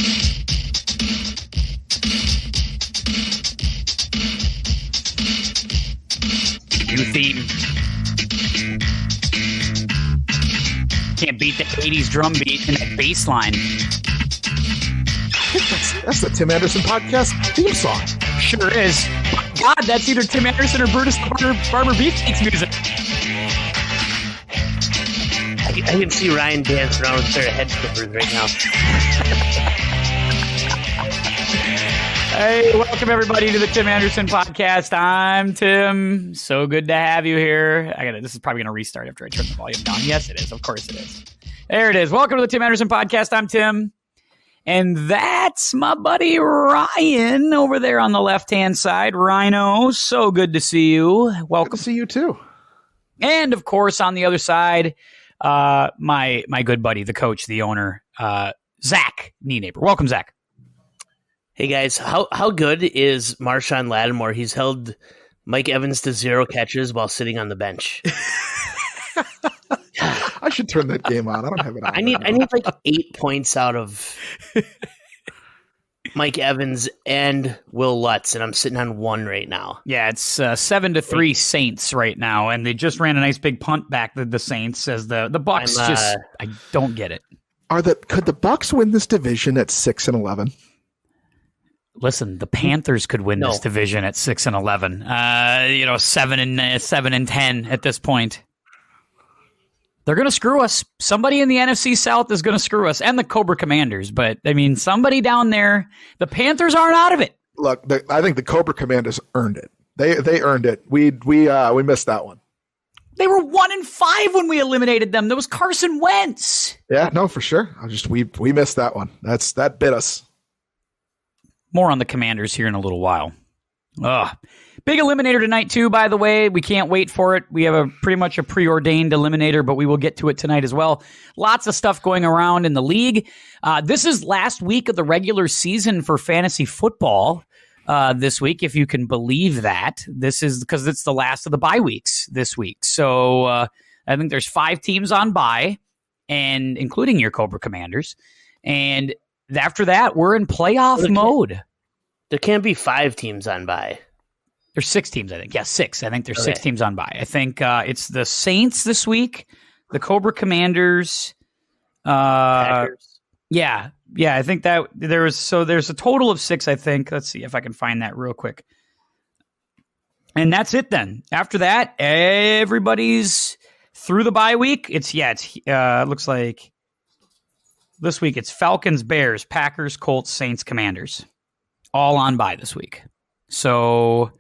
New theme. Can't beat the 80s drum beat and that bass line. That's the Tim Anderson Podcast theme song. Sure is. God, that's either Tim Anderson or Brutus the Barber Beefcake's music. I can see Ryan dancing around with a pair of head clippers right now. Hey, welcome everybody to the Tim Anderson Podcast. I'm Tim. So good to have you here. This is probably going to restart after I turn the volume down. Yes, it is. Of course it is. There it is. Welcome to the Tim Anderson Podcast. I'm Tim. And that's my buddy Ryan over there on the left-hand side. Rhino, so good to see you. Welcome. Good to see you too. And of course, on the other side, my good buddy, the coach, the owner, Zach Nienaber. Welcome, Zach. Hey guys, how good is Marshawn Lattimore? He's held Mike Evans to 0 catches while sitting on the bench. I should turn that game on. I don't have it on. I need like 8 points out of Mike Evans and Will Lutz, and I'm sitting on 1 right now. Yeah, it's 7-3 Saints right now, and they just ran a nice big punt back to the Saints as the Bucs I don't get it. Could the Bucs win this division at 6-11? Listen, the Panthers could win this division at 6-11. 7-10 at this point. They're going to screw us. Somebody in the NFC South is going to screw us, and the Cobra Commanders. But I mean, somebody down there. The Panthers aren't out of it. Look, I think the Cobra Commanders earned it. They earned it. We missed that one. They were 1-5 when we eliminated them. There was Carson Wentz. Yeah, no, for sure. We missed that one. That bit us. More on the Commanders here in a little while. Big eliminator tonight, too, by the way. We can't wait for it. We have pretty much a preordained eliminator, but we will get to it tonight as well. Lots of stuff going around in the league. This is last week of the regular season for fantasy football this week, if you can believe that. This is because it's the last of the bye weeks this week. So I think there's 5 teams on bye, and including your Cobra Commanders. And after that, we're in playoff mode. There can't be 5 teams on bye. There's 6 teams, I think. Yeah, 6. I think there's 6 teams on bye. I think it's the Saints this week, the Cobra Commanders. Packers. Yeah. I think that there's a total of 6, I think. Let's see if I can find that real quick. And that's it then. After that, everybody's through the bye week. It looks like this week it's Falcons, Bears, Packers, Colts, Saints, Commanders. All on bye this week. So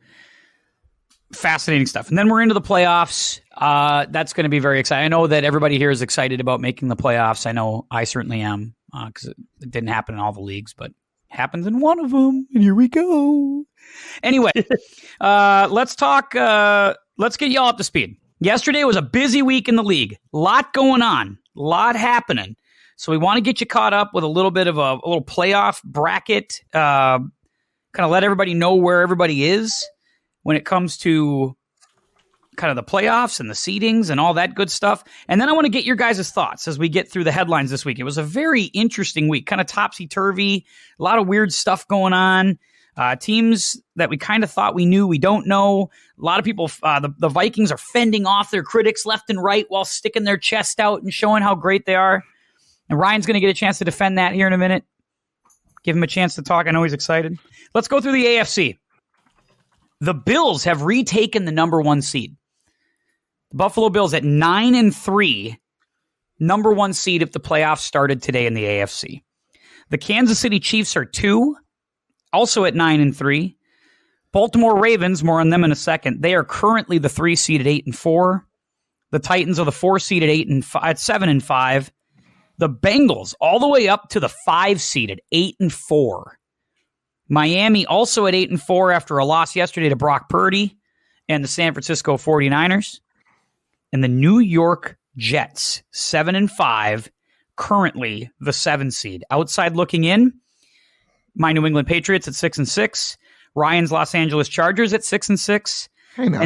fascinating stuff. And then we're into the playoffs. That's going to be very exciting. I know that everybody here is excited about making the playoffs. I know I certainly am because it didn't happen in all the leagues, but it happens in one of them. And here we go. Anyway, let's talk. Let's get y'all up to speed. Yesterday was a busy week in the league. A lot going on. A lot happening. So we want to get you caught up with a little bit of a little playoff bracket, kind of let everybody know where everybody is when it comes to kind of the playoffs and the seedings and all that good stuff. And then I want to get your guys' thoughts as we get through the headlines this week. It was a very interesting week, kind of topsy-turvy, a lot of weird stuff going on. Teams that we kind of thought we knew, we don't know. A lot of people, the Vikings are fending off their critics left and right while sticking their chest out and showing how great they are. And Ryan's going to get a chance to defend that here in a minute. Give him a chance to talk. I know he's excited. Let's go through the AFC. The Bills have retaken the number 1 seed. The Buffalo Bills at 9-3, number 1 seed if the playoffs started today in the AFC. The Kansas City Chiefs are 2, also at 9-3. Baltimore Ravens, more on them in a second. They are currently the 3 seed at 8-4. The Titans are the 4 seed at 7-5. The Bengals all the way up to the 5 seed at 8-4. Miami also at 8-4 after a loss yesterday to Brock Purdy and the San Francisco 49ers. And the New York Jets, 7-5, currently the 7 seed. Outside looking in, my New England Patriots at 6-6. Ryan's Los Angeles Chargers at 6-6. I know.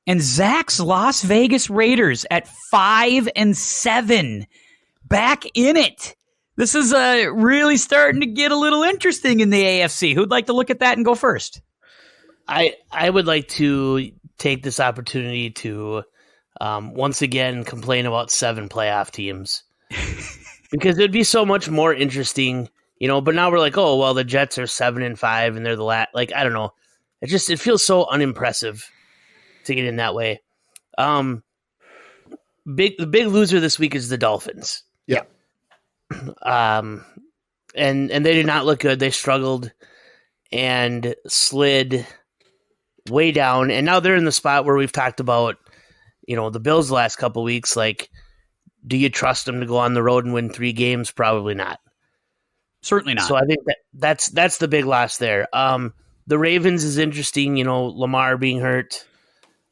And Zach's Las Vegas Raiders at 5-7. Back in it. This is really starting to get a little interesting in the AFC. Who'd like to look at that and go first? I would like to take this opportunity to once again complain about 7 playoff teams because it'd be so much more interesting, But now we're like, oh well, the Jets are 7-5 and they're the last. Like I don't know, it feels so unimpressive to get in that way. The big loser this week is the Dolphins. Yeah. And they did not look good. They struggled and slid way down. And now they're in the spot where we've talked about, the Bills the last couple of weeks. Like, do you trust them to go on the road and win 3 games? Probably not. Certainly not. So I think that's the big loss there. The Ravens is interesting, Lamar being hurt.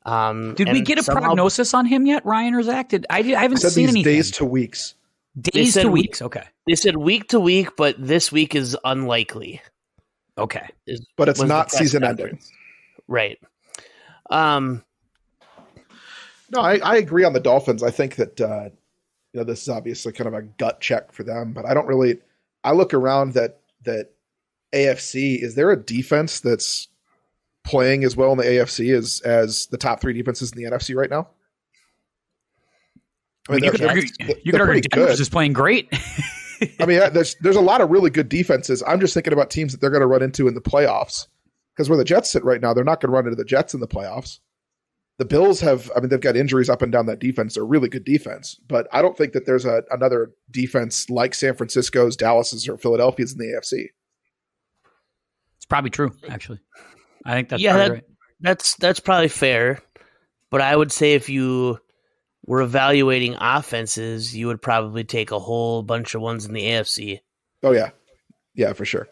Did we get a prognosis on him yet, Ryan or Zach? I haven't seen anything. Days to weeks. Days to weeks. Okay. They said week to week, but this week is unlikely. Okay. But it's not season ending. Right. No, I agree on the Dolphins. I think that this is obviously kind of a gut check for them, but I look around that AFC. Is there a defense that's playing as well in the AFC as the top 3 defenses in the NFC right now? I mean, you could argue Denver's just playing great. I mean, there's a lot of really good defenses. I'm just thinking about teams that they're going to run into in the playoffs. Because where the Jets sit right now, they're not going to run into the Jets in the playoffs. The Bills they've got injuries up and down that defense. They're really good defense. But I don't think that there's another defense like San Francisco's, Dallas's, or Philadelphia's in the AFC. It's probably true, actually. I think that's probably right. That's probably fair. But I would say if you were evaluating offenses, you would probably take a whole bunch of ones in the AFC. Oh, yeah. Yeah, for sure.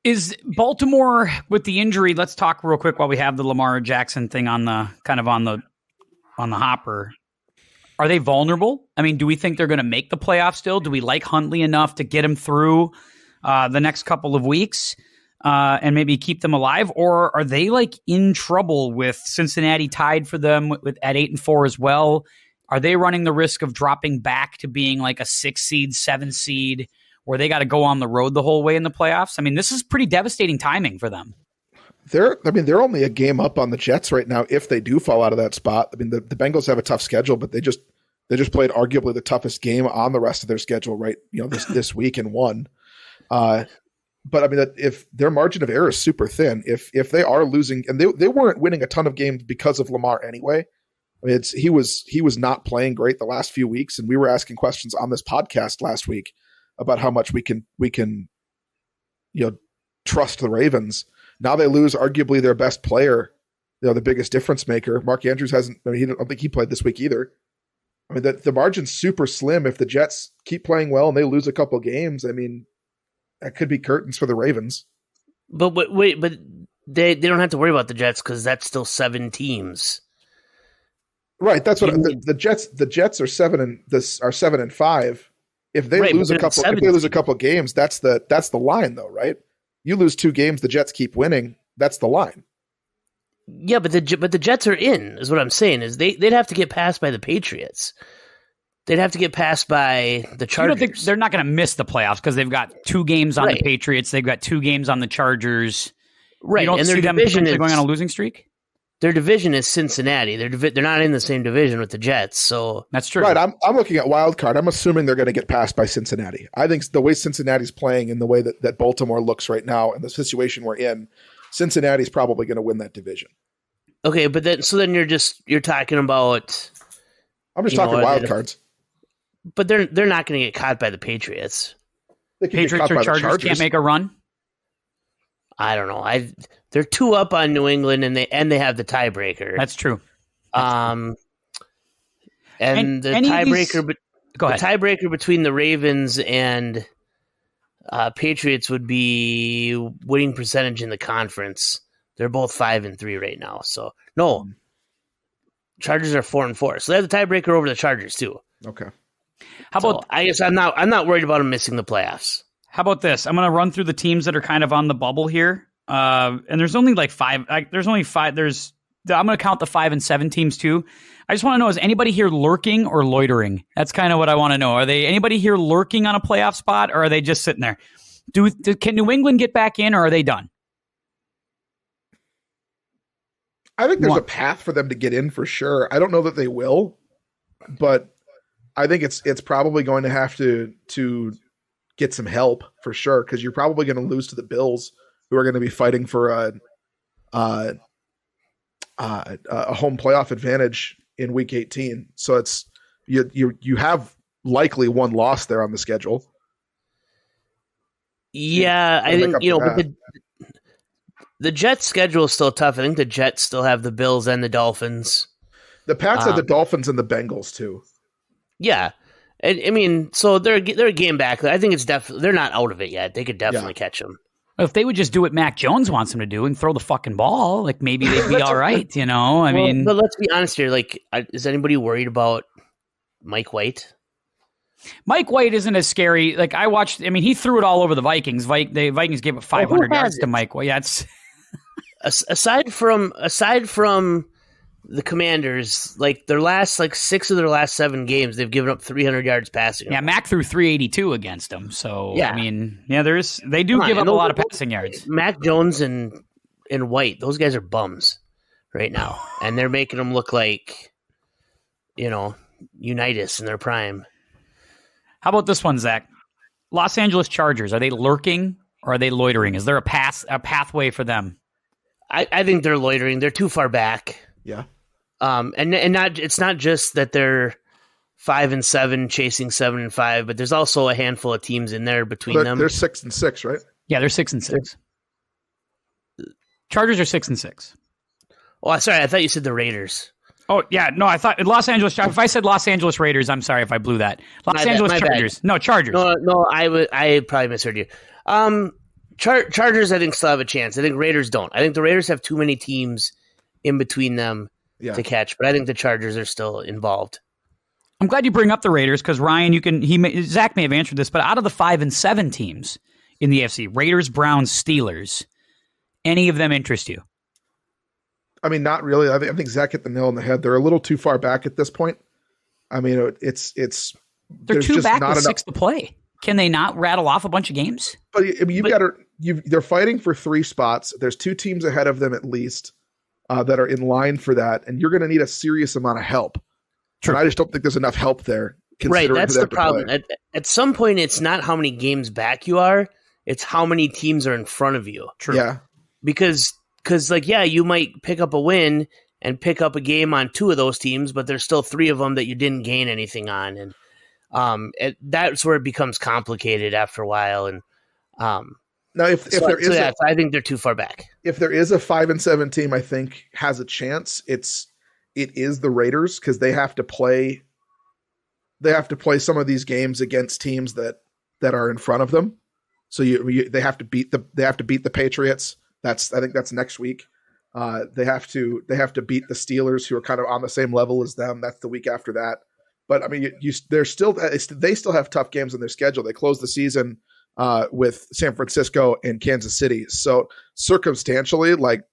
Is Baltimore with the injury? Let's talk real quick while we have the Lamar Jackson thing on the hopper. Are they vulnerable? I mean, do we think they're going to make the playoffs still? Do we like Huntley enough to get him through the next couple of weeks and maybe keep them alive? Or are they in trouble with Cincinnati tied for them at 8-4 as well? Are they running the risk of dropping back to being like a 6 seed, 7 seed? Where they got to go on the road the whole way in the playoffs? I mean, this is pretty devastating timing for them. They're only a game up on the Jets right now if they do fall out of that spot. I mean, the Bengals have a tough schedule, but they just played arguably the toughest game on the rest of their schedule, right? This week and won. But I mean, if their margin of error is super thin, if they are losing, and they weren't winning a ton of games because of Lamar anyway. I mean, he was not playing great the last few weeks, and we were asking questions on this podcast last week about how much we can trust the Ravens. Now they lose arguably their best player, the biggest difference maker. Mark Andrews I don't think he played this week either. I mean, the margin's super slim. If the Jets keep playing well and they lose a couple games, I mean, that could be curtains for the Ravens. But wait, they don't have to worry about the Jets because that's still 7 teams. Right. That's what the Jets are 7-5. If they lose a couple games, that's the line though, right? You lose 2 games, the Jets keep winning. That's the line. Yeah, but the Jets are in, is what I'm saying. Is they'd have to get passed by the Patriots. They'd have to get passed by the Chargers. You don't think they're not going to miss the playoffs because they've got 2 games on the Patriots. They've got 2 games on the Chargers. Right, You don't and see them potentially going on a losing streak? Their division is Cincinnati. They're not in the same division with the Jets, so that's true. Right, I'm looking at wild card. I'm assuming they're going to get passed by Cincinnati. I think the way Cincinnati's playing and the way that Baltimore looks right now and the situation we're in, Cincinnati's probably going to win that division. Okay, but then you're talking about. I'm just talking wild cards. But they're not going to get caught by the Patriots. Patriots or Chargers can't make a run. I don't know. They're 2 up on New England, and they have the tiebreaker. That's true. The tiebreaker between the Ravens and Patriots would be winning percentage in the conference. They're both 5-3 right now. So no, Chargers are 4-4. So they have the tiebreaker over the Chargers too. Okay. How about? I guess I'm not worried about them missing the playoffs. How about this? I'm going to run through the teams that are kind of on the bubble here. And there's only 5. There's I'm going to count the 5 and 7 teams too. I just want to know, is anybody here lurking or loitering? That's kind of what I want to know. Are they anybody here lurking on a playoff spot, or are they just sitting there? Can New England get back in, or are they done? I think there's a path for them to get in for sure. I don't know that they will, but I think it's probably going to have to get some help for sure, because you're probably going to lose to the Bills, who are going to be fighting for a home playoff advantage in Week 18. So it's you have likely one loss there on the schedule. Yeah, I think but the Jets' schedule is still tough. I think the Jets still have the Bills and the Dolphins. The Pats have the Dolphins and the Bengals too. Yeah. I mean, so they're a game back. I think it's definitely they're not out of it yet. They could definitely catch them. If they would just do what Mac Jones wants them to do and throw the fucking ball, like maybe they'd be all right, I mean, but let's be honest here. Like, is anybody worried about Mike White? Mike White isn't as scary. Like I watched. I mean, he threw it all over the Vikings. The Vikings gave up 500 yards to Mike White. Yeah, it's aside from the Commanders, like their last 6 of their last 7 games, they've given up 300 yards passing. Yeah, Mac threw 382 against them. So yeah. I mean, yeah, they do give up a lot of passing yards. Mac Jones and White, those guys are bums right now, and they're making them look like Unitas in their prime. How about this one, Zach? Los Angeles Chargers, are they lurking or are they loitering? Is there a pathway for them? I think they're loitering. They're too far back. Yeah. It's not just that they're 5 and 7 chasing 7 and 5, but there's also a handful of teams in there between them. They're 6 and 6, right? Yeah, they're 6 and 6. Chargers are 6 and 6. Oh, sorry, I thought you said the Raiders. Oh, yeah, no, I thought Los Angeles. If I said Los Angeles Raiders, I'm sorry if I blew that. Los Angeles Chargers. Bad. No, Chargers. No, I probably misheard you. Chargers, I think, still have a chance. I think Raiders don't. I think the Raiders have too many teams in between them to catch, but I think the Chargers are still involved. I'm glad you bring up the Raiders because Ryan, Zach may have answered this, but out of the 5 and 7 teams in the AFC, Raiders, Browns, Steelers, any of them interest you? I mean, not really. I think Zach hit the nail on the head. They're a little too far back at this point. I mean, they're too back with 6 to play. Can they not rattle off a bunch of games? But I mean, they're fighting for 3 spots. There's 2 teams ahead of them at least that are in line for that, and you're going to need a serious amount of help. True. And I just don't think there's enough help there. Right, that's the problem. At some point, it's not how many games back you are; it's how many teams are in front of you. True. Yeah, because you might pick up a win and pick up a game on 2 of those teams, but there's still 3 of them that you didn't gain anything on, and that's where it becomes complicated after a while. And now, I think they're too far back. If there is a 5 and 7 team, I think has a chance. It is the Raiders because they have to play. They have to play some of these games against teams that are in front of them. So they have to beat the Patriots. I think that's next week. They have to beat the Steelers, who are kind of on the same level as them. That's the week after that. But I mean, they still have tough games in their schedule. They close the season with San Francisco and Kansas City. So circumstantially, like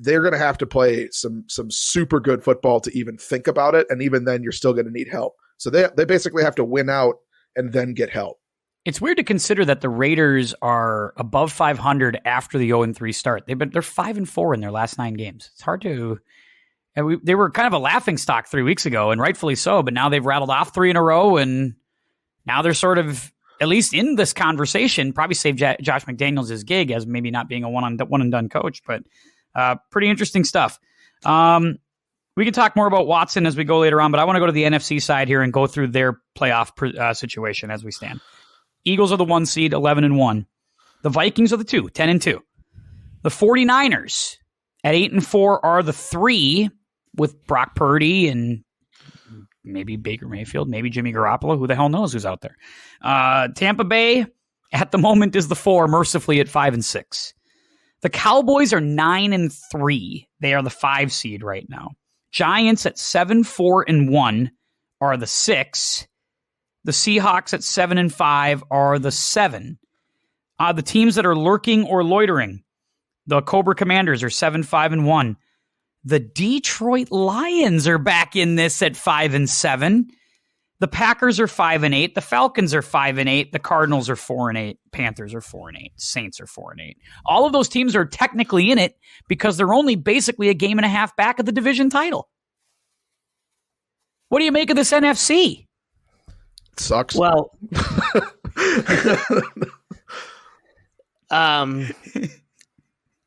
they're going to have to play some super good football to even think about it. And even then, you're still going to need help. So they basically have to win out and then get help. It's weird to consider that the Raiders are above 500 after the 0-3 start. They're 5-4 in their last 9 games. It's hard to. They were kind of a laughingstock 3 weeks ago, and rightfully so. But now they've rattled off 3 in a row, and now they're sort of at least in this conversation. Probably saved Josh McDaniels his gig as maybe not being a one and done coach, but pretty interesting stuff. We can talk more about Watson as we go later on, but I want to go to the NFC side here and go through their playoff situation as we stand. Eagles are the 1 seed, 11-1. The Vikings are the 2, 10-2. The 49ers at 8-4 are the 3 with Brock Purdy and maybe Baker Mayfield, maybe Jimmy Garoppolo. Who the hell knows who's out there? Tampa Bay at the moment is the 4, mercifully at 5-6. The Cowboys are 9-3. They are the 5 seed right now. Giants at 7-4-1 are the 6. The Seahawks at 7-5 are the 7. The teams that are lurking or loitering, the Cobra Commanders are 7-5-1. The Detroit Lions are back in this at 5-7. The Packers are 5-8. The Falcons are 5-8. The Cardinals are 4-8. Panthers are 4-8. Saints are 4-8. All of those teams are technically in it because they're only basically a game and a half back of the division title. What do you make of this NFC? It sucks. Well,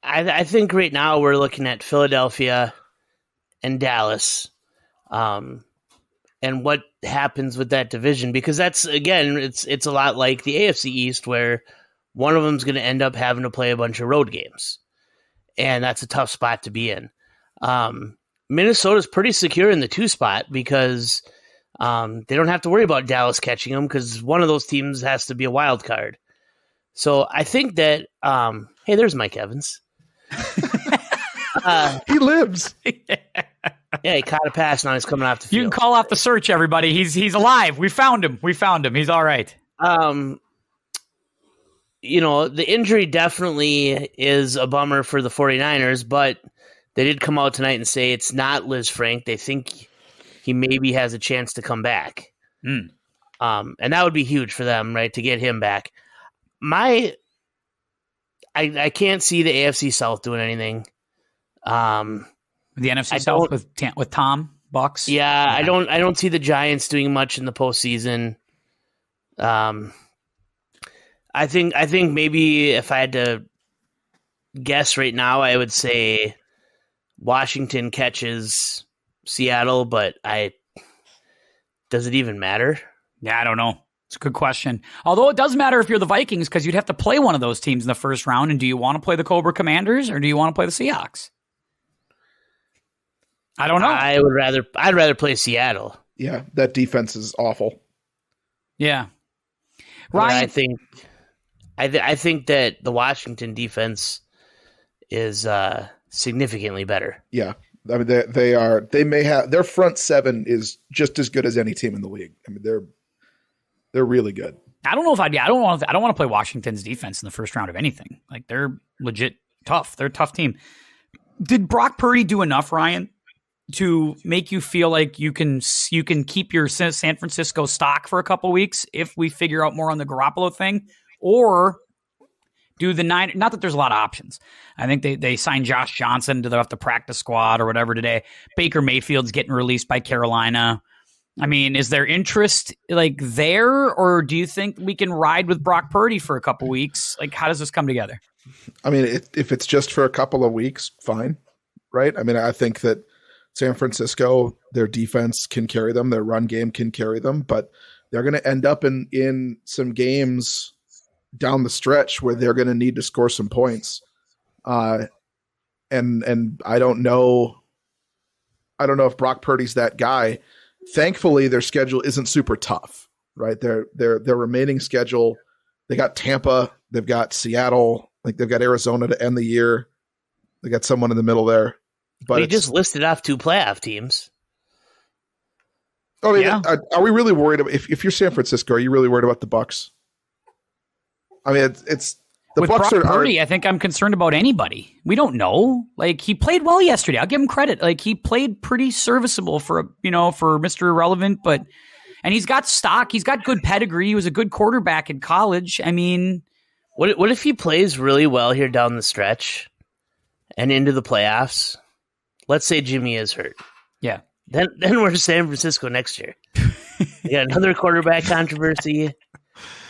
I think right now we're looking at Philadelphia and Dallas. And what happens with that division, because that's, again, it's a lot like the AFC East, where one of them's going to end up having to play a bunch of road games, and that's a tough spot to be in. Minnesota's pretty secure in the 2 spot because they don't have to worry about Dallas catching them because one of those teams has to be a wild card. So I think that hey, there's Mike Evans. He lives. Yeah, he caught a pass. Now he's coming off the field. You can call off the search, everybody. He's alive. We found him. He's all right. The injury definitely is a bummer for the 49ers, but they did come out tonight and say it's not Liz Frank. They think he maybe has a chance to come back. And that would be huge for them, right, to get him back. I can't see the AFC South doing anything. The NFC South with Tom Bucks. Yeah, I don't see the Giants doing much in the postseason. I think maybe if I had to guess right now, I would say Washington catches Seattle, but does it even matter? Yeah, I don't know. It's a good question. Although it does matter if you're the Vikings because you'd have to play one of those teams in the first round. And do you want to play the Cobra Commanders or do you want to play the Seahawks? I don't know. I'd rather play Seattle. Yeah, that defense is awful. Yeah, Ryan, I think that the Washington defense is significantly better. Yeah, I mean they may have their front 7 is just as good as any team in the league. I mean they're really good. I don't know if I don't want to play Washington's defense in the first round of anything. Like they're legit tough. They're a tough team. Did Brock Purdy do enough, Ryan, to make you feel like you can keep your San Francisco stock for a couple weeks if we figure out more on the Garoppolo thing? Or do the Niners, not that there's a lot of options. I think they signed Josh Johnson to the practice squad or whatever today. Baker Mayfield's getting released by Carolina. I mean, is there interest there, or do you think we can ride with Brock Purdy for a couple weeks? Like, how does this come together? I mean, if it's just for a couple of weeks, fine, right? I mean, I think that San Francisco, their defense can carry them, their run game can carry them, but they're going to end up in some games down the stretch where they're going to need to score some points. And I don't know if Brock Purdy's that guy. Thankfully, their schedule isn't super tough, right? Their remaining schedule, they got Tampa, they've got Seattle, they've got Arizona to end the year. They got someone in the middle there. But he just listed off 2 playoff teams. Oh, yeah. Are we really worried about if you're San Francisco? Are you really worried about the Bucs? I mean, it's the with Bucs Brock Purdy. I think I'm concerned about anybody. We don't know. He played well yesterday. I'll give him credit. He played pretty serviceable for Mr. Irrelevant, and he's got stock. He's got good pedigree. He was a good quarterback in college. I mean, what if he plays really well here down the stretch and into the playoffs? Let's say Jimmy is hurt. Yeah. Then we're San Francisco next year. We got another quarterback controversy.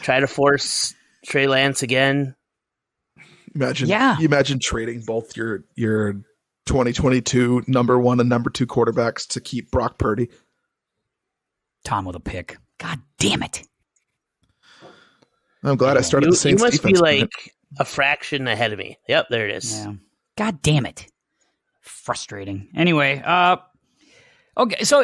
Try to force Trey Lance again. Imagine trading both your 2022 number 1 and number 2 quarterbacks to keep Brock Purdy. Tom with a pick. God damn it. I'm glad I started the Saints defense. You must be a fraction ahead of me. Yep, there it is. Yeah. God damn it. Frustrating. Anyway, okay, so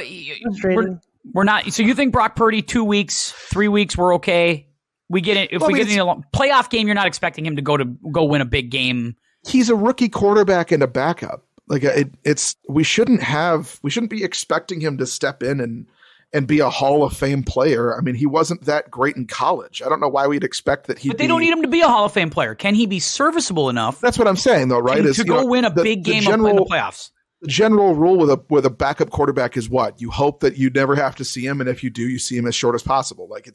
we're not. So you think Brock Purdy 2 weeks, 3 weeks, we're okay? We get it. If we get in a playoff game, you're not expecting him to go win a big game. He's a rookie quarterback and a backup. We shouldn't be expecting him to step in and be a Hall of Fame player. I mean, he wasn't that great in college. I don't know why we'd expect that But they don't need him to be a Hall of Fame player. Can he be serviceable enough? That's what I'm saying, though, right? To go win a big game in the playoffs. The general rule with a backup quarterback is what? You hope that you never have to see him, and if you do, you see him as short as possible. Like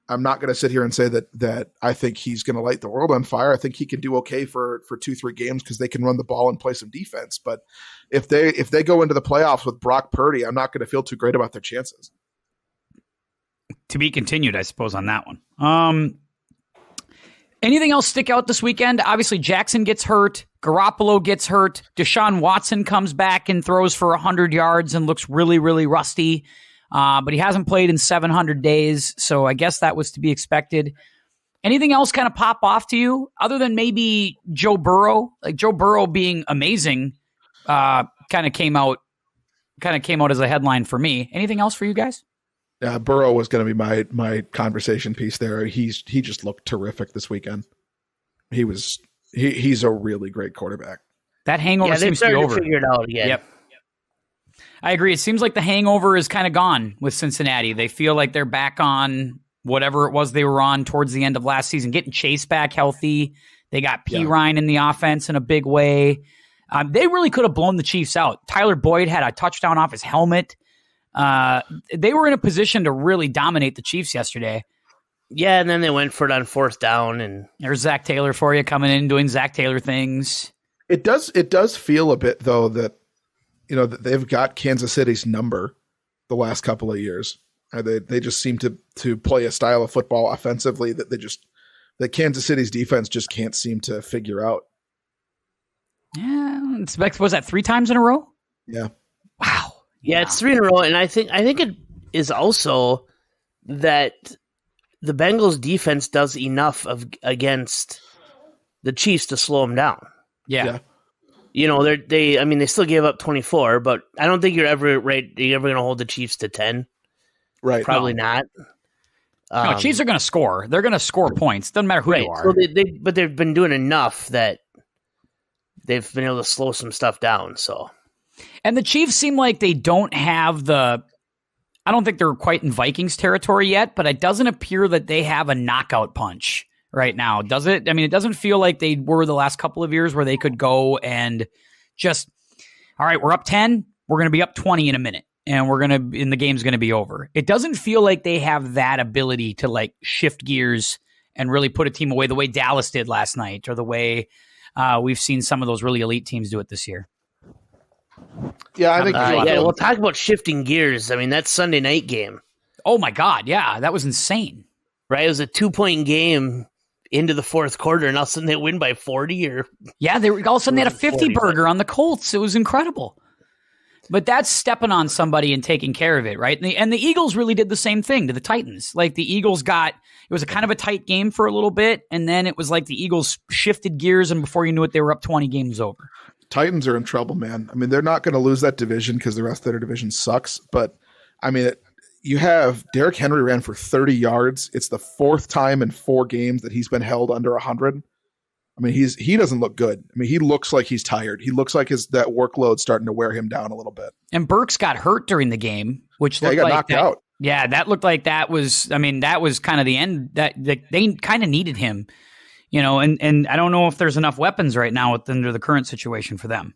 I'm not going to sit here and say that I think he's going to light the world on fire. I think he can do okay for 2-3 games because they can run the ball and play some defense. But if they go into the playoffs with Brock Purdy, I'm not going to feel too great about their chances. To be continued, I suppose, on that one. Anything else stick out this weekend? Obviously, Jackson gets hurt. Garoppolo gets hurt. Deshaun Watson comes back and throws for 100 yards and looks really, really rusty. But he hasn't played in 700 days, so I guess that was to be expected. Anything else kind of pop off to you other than maybe Joe Burrow? Like Joe Burrow being amazing kind of came out as a headline for me. Anything else for you guys? Yeah, Burrow was going to be my conversation piece there. He just looked terrific this weekend. He's a really great quarterback. That hangover seems to be over. To figure it out again. Yep. I agree. It seems like the hangover is kind of gone with Cincinnati. They feel like they're back on whatever it was they were on towards the end of last season, getting Chase back healthy. They got Ryan in the offense in a big way. They really could have blown the Chiefs out. Tyler Boyd had a touchdown off his helmet. They were in a position to really dominate the Chiefs yesterday. Yeah, and then they went for it on 4th down. And there's Zach Taylor for you coming in doing Zach Taylor things. It does feel a bit, though, that that they've got Kansas City's number the last couple of years. They just seem to play a style of football offensively that Kansas City's defense just can't seem to figure out. Yeah, was that 3 times in a row? Yeah. Wow. Yeah, it's 3 in a row, and I think it is also that the Bengals defense does enough against the Chiefs to slow them down. Yeah. They still gave up 24, but I don't think you're ever going to hold the Chiefs to 10. Right. Probably not. No, Chiefs are going to score. They're going to score points. Doesn't matter who you are. So but they've been doing enough that they've been able to slow some stuff down. So, and the Chiefs seem like they don't have I don't think they're quite in Vikings territory yet, but it doesn't appear that they have a knockout punch right now, does it? I mean, it doesn't feel like they were the last couple of years where they could go and just, all right, we're up 10, we're going to be up 20 in a minute, and the game's going to be over. It doesn't feel like they have that ability to like shift gears and really put a team away the way Dallas did last night, or the way we've seen some of those really elite teams do it this year. Yeah, I think. We'll talk about shifting gears. I mean, that Sunday night game. Oh my God, yeah, that was insane. Right, it was a 2-point game into the 4th quarter, and all of a sudden they win by 40. All of a sudden they had a 50 burger on the Colts. It was incredible. But that's stepping on somebody and taking care of it, right? And the Eagles really did the same thing to the Titans. Like the Eagles it was a kind of a tight game for a little bit, and then it was like the Eagles shifted gears, and before you knew it, they were up 20 games over. Titans are in trouble, man. I mean, they're not going to lose that division because the rest of their division sucks. But I mean, you have Derrick Henry ran for 30 yards. It's the 4th time in 4 games that he's been held under 100. I mean, he doesn't look good. I mean, he looks like he's tired. He looks like that workload's starting to wear him down a little bit. And Burks got hurt during the game, which looked he got knocked out. Yeah, that looked like that was kind of the end. That they kind of needed him, and I don't know if there's enough weapons right now under the current situation for them.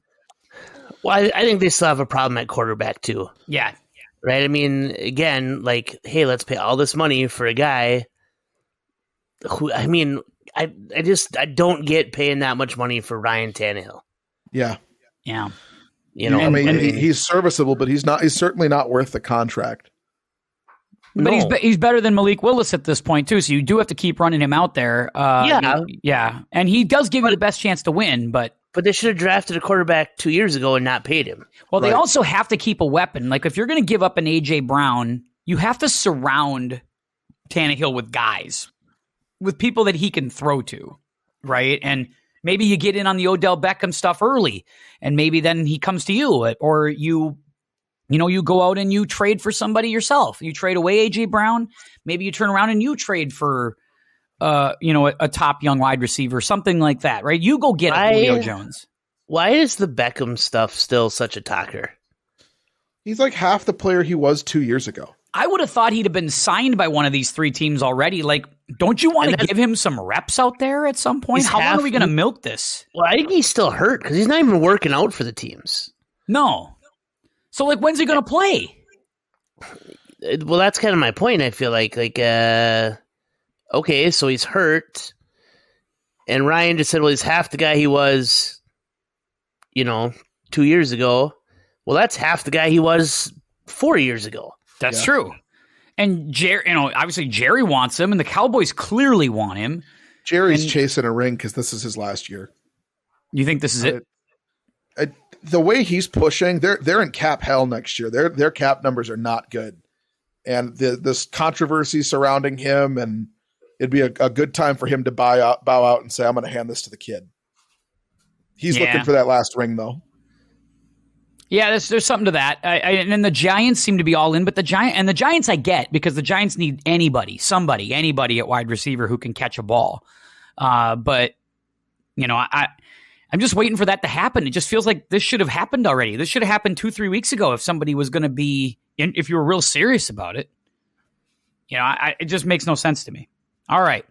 Well, I think they still have a problem at quarterback too. Yeah. Right. I mean, again, like, hey, let's pay all this money for a guy who, I mean, I don't get paying that much money for Ryan Tannehill. Yeah. Yeah. He's serviceable, but he's certainly not worth the contract. But he's better than Malik Willis at this point too. So you do have to keep running him out there. Yeah. And he does give you the best chance to win, but they should have drafted a quarterback 2 years ago and not paid him. Well, they also have to keep a weapon. Like if you're going to give up an A.J. Brown, you have to surround Tannehill with guys, with people that he can throw to, right? And maybe you get in on the Odell Beckham stuff early, and maybe then he comes to you, or you go out and you trade for somebody yourself. You trade away A.J. Brown. Maybe you turn around and you trade for a top young wide receiver, something like that, right? You go get Julio Jones. Why is the Beckham stuff still such a talker? He's like half the player he was 2 years ago. I would have thought he'd have been signed by one of these three teams already. Like, don't you want to give him some reps out there at some point? How long are we going to milk this? Well, I think he's still hurt because he's not even working out for the teams. No. So, like, when's he going to play? Well, that's kind of my point. I feel like, okay, so he's hurt. And Ryan just said, well, he's half the guy he was, 2 years ago. Well, that's half the guy he was 4 years ago. That's true. And obviously Jerry wants him, and the Cowboys clearly want him. Jerry's chasing a ring because this is his last year. You think this is it? The way he's pushing, they're in cap hell next year. Their cap numbers are not good, and this controversy surrounding him, and it'd be a good time for him to bow out and say, "I'm going to hand this to the kid." He's looking for that last ring, though. Yeah, there's something to that. And then the Giants seem to be all in, but the Giants I get, because the Giants need anybody at wide receiver who can catch a ball. But I'm just waiting for that to happen. It just feels like this should have happened already. This should have happened 2-3 weeks ago if somebody was going to be if you were real serious about it. It just makes no sense to me. All right.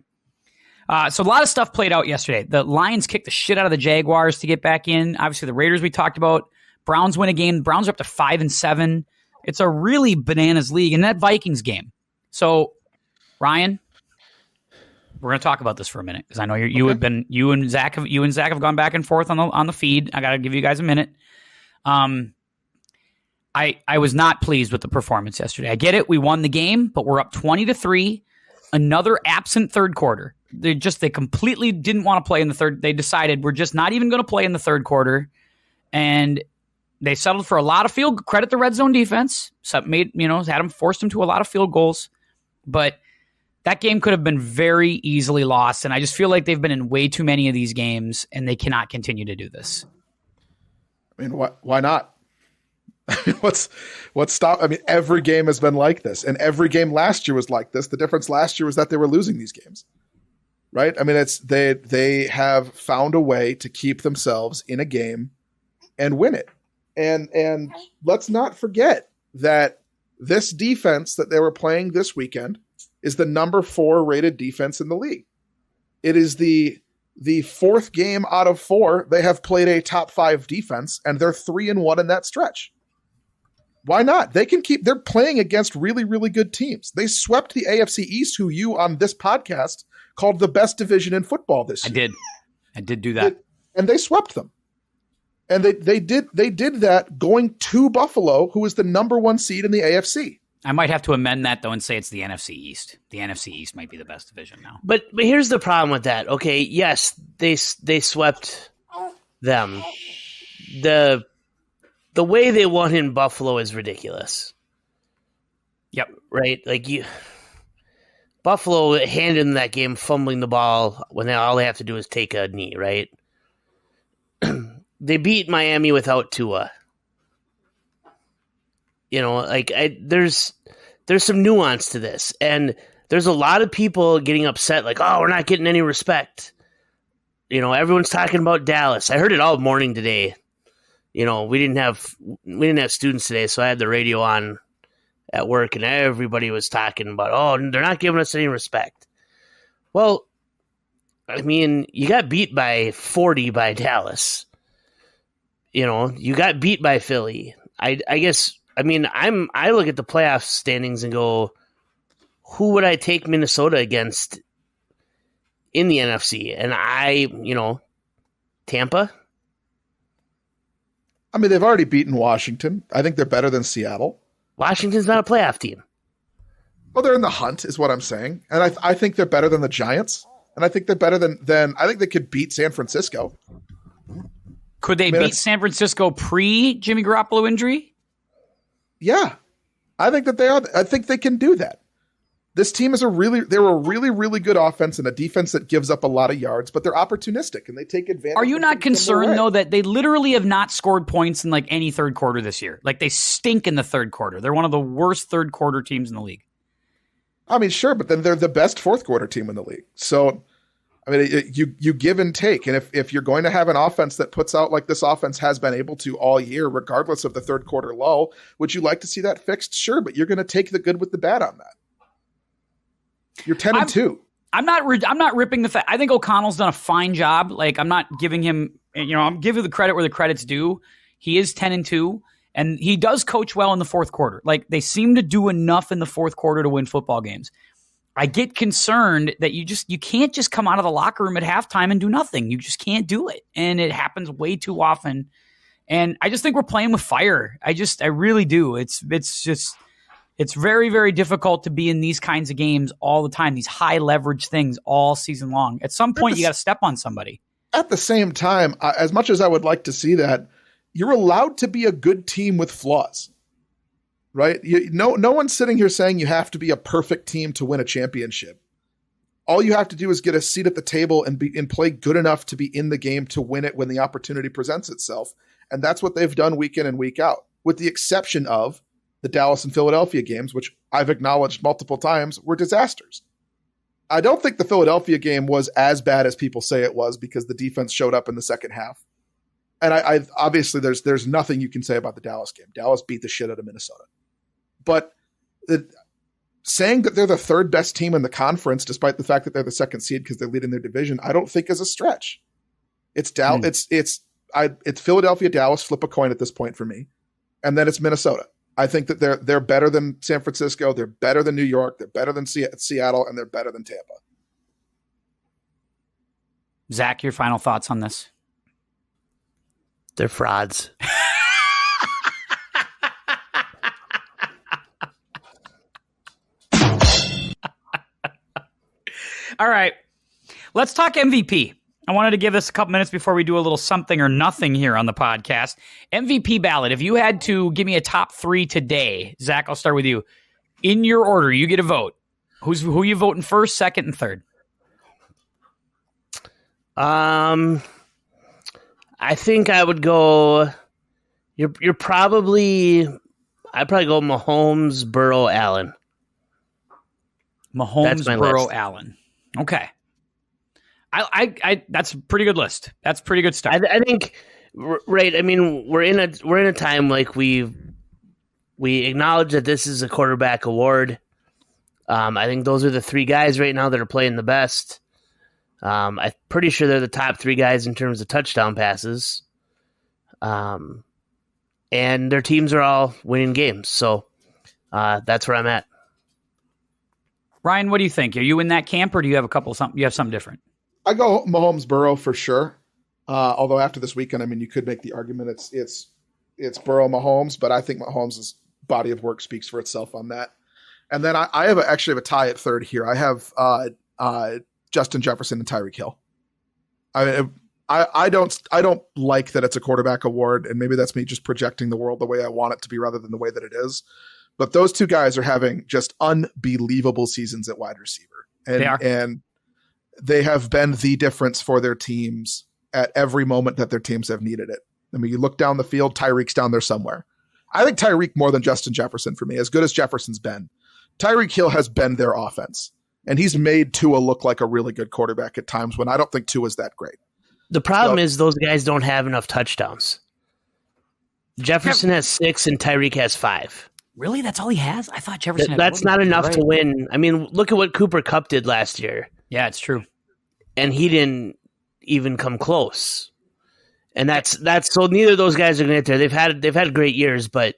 So a lot of stuff played out yesterday. The Lions kicked the shit out of the Jaguars to get back in. Obviously, the Raiders we talked about. Browns win a game. Browns are up to 5-7. It's a really bananas league. And that Vikings game. So, Ryan, we're going to talk about this for a minute because I know you and Zach have gone back and forth on the feed. I got to give you guys a minute. I was not pleased with the performance yesterday. I get it. We won the game, but we're up 20-3. Another absent third quarter. They completely didn't want to play in the third. They decided we're just not even going to play in the third quarter. And they settled for a lot of credit the red zone defense. So forced them to a lot of field goals. But that game could have been very easily lost. And I just feel like they've been in way too many of these games and they cannot continue to do this. I mean, why not? What's stop? I mean, every game has been like this, and every game last year was like this. The difference last year was that they were losing these games, right? I mean, they have found a way to keep themselves in a game and win it. And let's not forget that this defense that they were playing this weekend is the number 4 rated defense in the league. It is the fourth game out of 4 they have played a top 5 defense, and they're 3-1 in that stretch. Why not? They're playing against really, really good teams. They swept the AFC East, who you on this podcast called the best division in football this year. I did do that. And they swept them. And they did that going to Buffalo, who is the number 1 seed in the AFC. I might have to amend that, though, and say it's the NFC East. The NFC East might be the best division now. But here's the problem with that. Okay, yes, they swept them. The way they won in Buffalo is ridiculous. Yep. Right? Buffalo handed in that game, fumbling the ball when all they have to do is take a knee, right? They beat Miami without Tua. There's some nuance to this, and there's a lot of people getting upset, like, oh, we're not getting any respect. Everyone's talking about Dallas. I heard it all morning today. We didn't have students today, so I had the radio on at work, and everybody was talking about, oh, they're not giving us any respect. Well, I mean, you got beat by 40 by Dallas. You got beat by Philly. I guess. I mean, I look at the playoff standings and go, who would I take Minnesota against in the NFC? And Tampa. I mean, they've already beaten Washington. I think they're better than Seattle. Washington's not a playoff team. Well, they're in the hunt, is what I'm saying. And I think they're better than the Giants. And I think they're better than I think they could beat San Francisco. Could they beat San Francisco pre-Jimmy Garoppolo injury? Yeah. I think that they are. I think they can do that. This team they're a really, really good offense and a defense that gives up a lot of yards, but they're opportunistic and they take advantage. Are you not concerned, though, that they literally have not scored points in any third quarter this year? Like, they stink in the third quarter. They're one of the worst third quarter teams in the league. I mean, sure, but then they're the best fourth quarter team in the league. So I mean, you give and take. And if you're going to have an offense that puts out like this offense has been able to all year, regardless of the third quarter lull, would you like to see that fixed? Sure, but you're going to take the good with the bad on that. You're 10-2. I'm not ripping the fact. I think O'Connell's done a fine job. Like, I'm not giving him, I'm giving the credit where the credit's due. He is 10-2, and he does coach well in the fourth quarter. Like, they seem to do enough in the fourth quarter to win football games. I get concerned that you can't just come out of the locker room at halftime and do nothing. You just can't do it. And it happens way too often. And I just think we're playing with fire. I really do. It's very, very difficult to be in these kinds of games all the time, these high leverage things all season long. At some point, you got to step on somebody. At the same time, as much as I would like to see that, you're allowed to be a good team with flaws. Right? No one's sitting here saying you have to be a perfect team to win a championship. All you have to do is get a seat at the table and play good enough to be in the game to win it when the opportunity presents itself. And that's what they've done week in and week out, with the exception of the Dallas and Philadelphia games, which I've acknowledged multiple times were disasters. I don't think the Philadelphia game was as bad as people say it was because the defense showed up in the second half. And I obviously there's nothing you can say about the Dallas game. Dallas beat the shit out of Minnesota. But saying that they're the third best team in the conference, despite the fact that they're the second seed because they're leading their division, I don't think is a stretch. It's it's Philadelphia, Dallas, flip a coin at this point for me, and then it's Minnesota. I think that they're better than San Francisco, they're better than New York, they're better than Seattle, and they're better than Tampa. Zach, your final thoughts on this? They're frauds. All right, let's talk MVP. I wanted to give this a couple minutes before we do a little something or nothing here on the podcast. MVP ballot. If you had to give me a top three today, Zach, I'll start with you. In your order, you get a vote. Who you voting first, second, and third? I think I would go. You're probably. I'd probably go Mahomes, Burrow, Allen. Mahomes, Burrow, list. Allen. Okay. I that's a pretty good list. That's a pretty good start. I think, right. I mean, we're in a time like we acknowledge that this is a quarterback award. I think those are the three guys right now that are playing the best. I'm pretty sure they're the top three guys in terms of touchdown passes. And their teams are all winning games. So that's where I'm at. Ryan, what do you think? Are you in that camp, or do you have you have something different? I go Mahomes, Burrow for sure. Although after this weekend, I mean, you could make the argument it's Burrow, Mahomes, but I think Mahomes' body of work speaks for itself on that. And then I actually have a tie at third here. I have Justin Jefferson and Tyreek Hill. I don't like that it's a quarterback award, and maybe that's me just projecting the world the way I want it to be rather than the way that it is. But those two guys are having just unbelievable seasons at wide receiver. And they have been the difference for their teams at every moment that their teams have needed it. I mean, you look down the field, Tyreek's down there somewhere. I think Tyreek more than Justin Jefferson for me, as good as Jefferson's been. Tyreek Hill has been their offense, and he's made Tua look like a really good quarterback at times when I don't think Tua's that great. The problem is those guys don't have enough touchdowns. Jefferson has 6 and Tyreek has 5. Really? That's all he has? I thought Jefferson had That's not enough to win. I mean, look at what Cooper Kupp did last year. Yeah, it's true. And he didn't even come close. And that's so neither of those guys are going to get there. They've had great years, but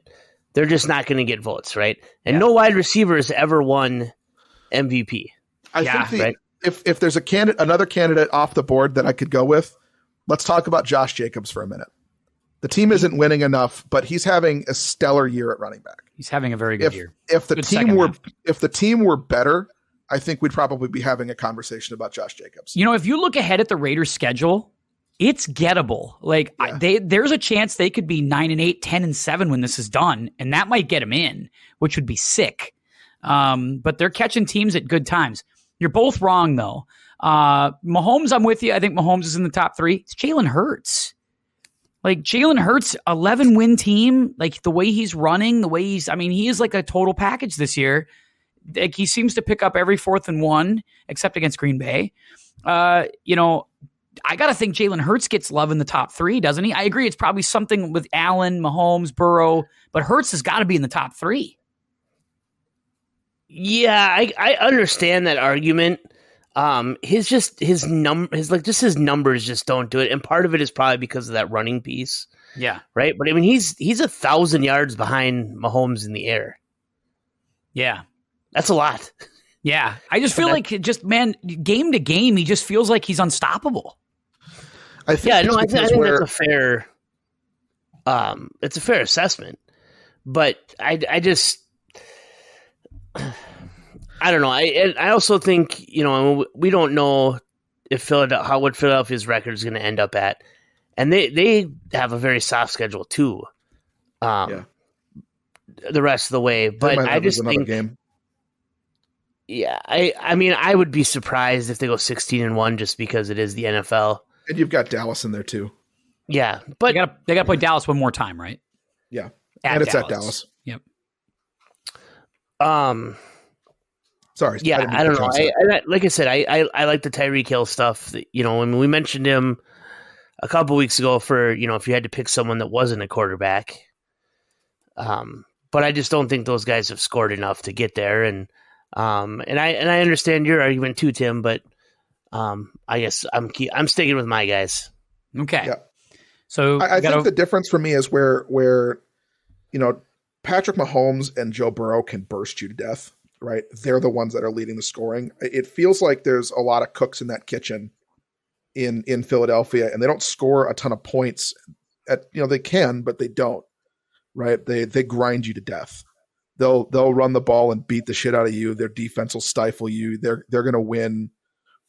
they're just not going to get votes, right? And no wide receiver has ever won MVP. I think if there's another candidate off the board that I could go with, let's talk about Josh Jacobs for a minute. The team isn't winning enough, but he's having a stellar year at running back. He's having a very good year. If the team were better, I think we'd probably be having a conversation about Josh Jacobs. You know, if you look ahead at the Raiders' schedule, it's gettable. Like there's a chance they could be 9-8, 10-7 when this is done, and that might get them in, which would be sick. But they're catching teams at good times. You're both wrong though. Mahomes, I'm with you. I think Mahomes is in the top 3. It's Jalen Hurts. Like Jalen Hurts, 11-win team. Like the way he's running, he is like a total package this year. Like he seems to pick up every 4th and 1, except against Green Bay. I got to think Jalen Hurts gets love in the top 3, doesn't he? I agree. It's probably something with Allen, Mahomes, Burrow, but Hurts has got to be in the top 3. Yeah, I understand that argument. His numbers just don't do it, and part of it is probably because of that running piece. Yeah, right. But I mean, he's 1,000 yards behind Mahomes in the air. Yeah, that's a lot. Yeah, I just feel like game to game, he just feels like he's unstoppable. I think that's a fair. It's a fair assessment, but I don't know. I also think we don't know if what Philadelphia's record is going to end up at, and they have a very soft schedule too. The rest of the way, but I just think game. Yeah, I mean, I would be surprised if they go 16-1 just because it is the NFL. And you've got Dallas in there too. Yeah, but they got to play Dallas one more time, right? Yeah, it's at Dallas. Yep. Sorry. Yeah, I don't know. Like I said, I like the Tyreek Hill stuff. When we mentioned him a couple weeks ago for if you had to pick someone that wasn't a quarterback. But I just don't think those guys have scored enough to get there, and I understand your argument too, Tim. But I guess I'm sticking with my guys. Okay. Yeah. So I think the difference for me is where Patrick Mahomes and Joe Burrow can burst you to death, right? They're the ones that are leading the scoring. It feels like there's a lot of cooks in that kitchen in Philadelphia, and they don't score a ton of points. They can, but they don't, right? They grind you to death. They'll run the ball and beat the shit out of you. Their defense will stifle you. They're going to win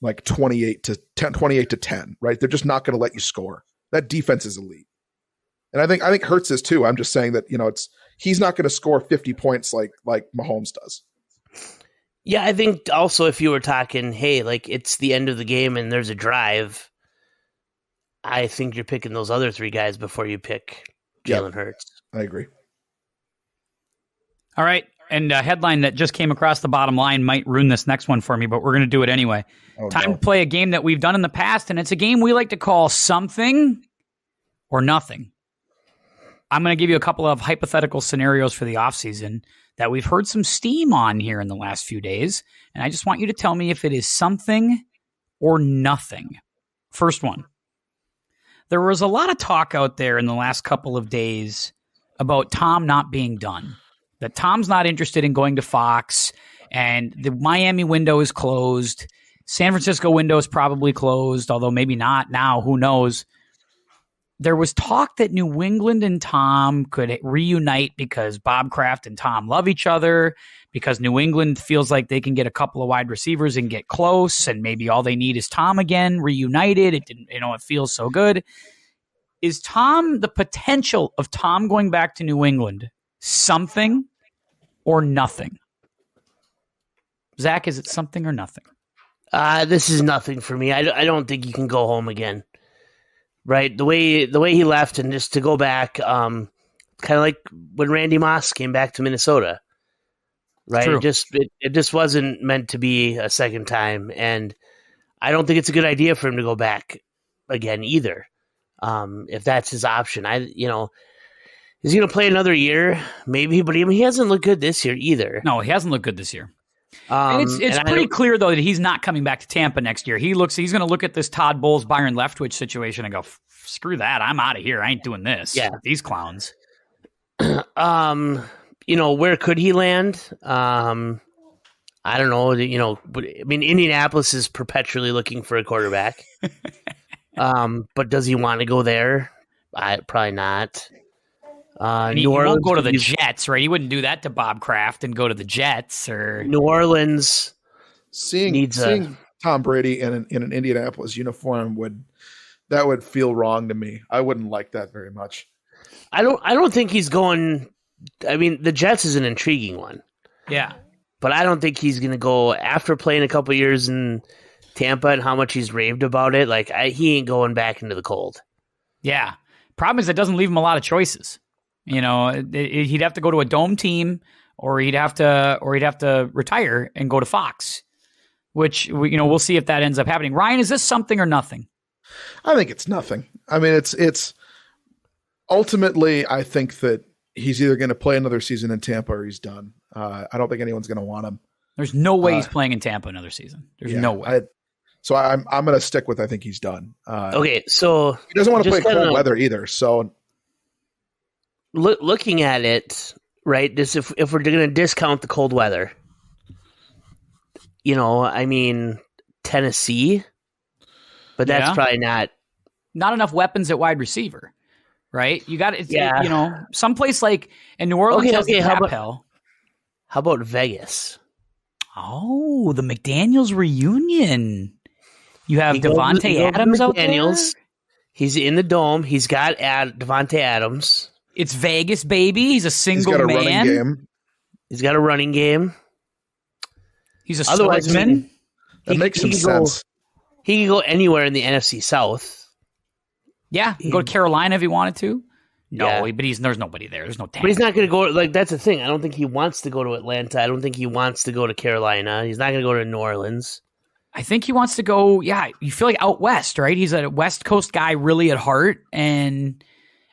like 28 to 10, right? They're just not going to let you score. That defense is elite. And I think Hurts is too. I'm just saying that, he's not going to score 50 points like Mahomes does. Yeah, I think also if you were talking, hey, like it's the end of the game and there's a drive, I think you're picking those other 3 guys before you pick Jalen Hurts. I agree. All right. And a headline that just came across the bottom line might ruin this next one for me, but we're going to do it anyway. Time to play a game that we've done in the past, and it's a game we like to call something or nothing. I'm going to give you a couple of hypothetical scenarios for the offseason that we've heard some steam on here in the last few days, and I just want you to tell me if it is something or nothing. First one. There was a lot of talk out there in the last couple of days about Tom not being done. That Tom's not interested in going to Fox, and the Miami window is closed. San Francisco window is probably closed, although maybe not now. Who knows? There was talk that New England and Tom could reunite because Bob Kraft and Tom love each other, because New England feels like they can get a couple of wide receivers and get close, and maybe all they need is Tom again, reunited. It didn't, it feels so good. Is the potential of Tom going back to New England something or nothing? Zach, is it something or nothing? This is nothing for me. I don't think you can go home again. Right, the way he left, and just to go back, kind of like when Randy Moss came back to Minnesota. Right, it just wasn't meant to be a second time, and I don't think it's a good idea for him to go back again either. If that's his option, is he going to play another year? Maybe, but he hasn't looked good this year either. No, he hasn't looked good this year. It's pretty clear, though, that he's not coming back to Tampa next year. He's going to look at this Todd Bowles, Byron Leftwich situation and go, screw that. I'm out of here. I ain't doing this. Yeah. With these clowns. Where could he land? I don't know. Indianapolis is perpetually looking for a quarterback. But does he want to go there? Probably not. New Orleans won't go to the Jets, right? He wouldn't do that to Bob Kraft and go to the Jets or New Orleans. Seeing Tom Brady in an Indianapolis uniform would feel wrong to me. I wouldn't like that very much. I don't think he's going. I mean, the Jets is an intriguing one. Yeah, but I don't think he's going to go after playing a couple years in Tampa and how much he's raved about it. Like he ain't going back into the cold. Yeah. Problem is, it doesn't leave him a lot of choices. He'd have to go to a dome team, or he'd have to retire and go to Fox. which we'll see if that ends up happening. Ryan, is this something or nothing? I think it's nothing. I mean, it's ultimately, I think that he's either going to play another season in Tampa or he's done. I don't think anyone's going to want him. There's no way he's playing in Tampa another season. There's no way. So I'm going to stick with I think he's done. Okay, so he doesn't want to play cold weather either. So looking at it, right? Just if we're going to discount the cold weather, I mean Tennessee, but that's probably not enough weapons at wide receiver, right? You got it. Someplace like in New Orleans has the cap hell. How about Vegas? Oh, the McDaniels reunion. You have Devontae Adams out there. He's in the dome. He's got Devontae Adams. It's Vegas, baby. He's a single man. He's got a running game. He's a swordsman. That makes some sense. He can go anywhere in the NFC South. Yeah, he can go to Carolina if he wanted to. No, but there's nobody there. There's no talent. But he's not going to go. That's the thing. I don't think he wants to go to Atlanta. I don't think he wants to go to Carolina. He's not going to go to New Orleans. I think he wants to go, you feel like out west, right? He's a West Coast guy really at heart. And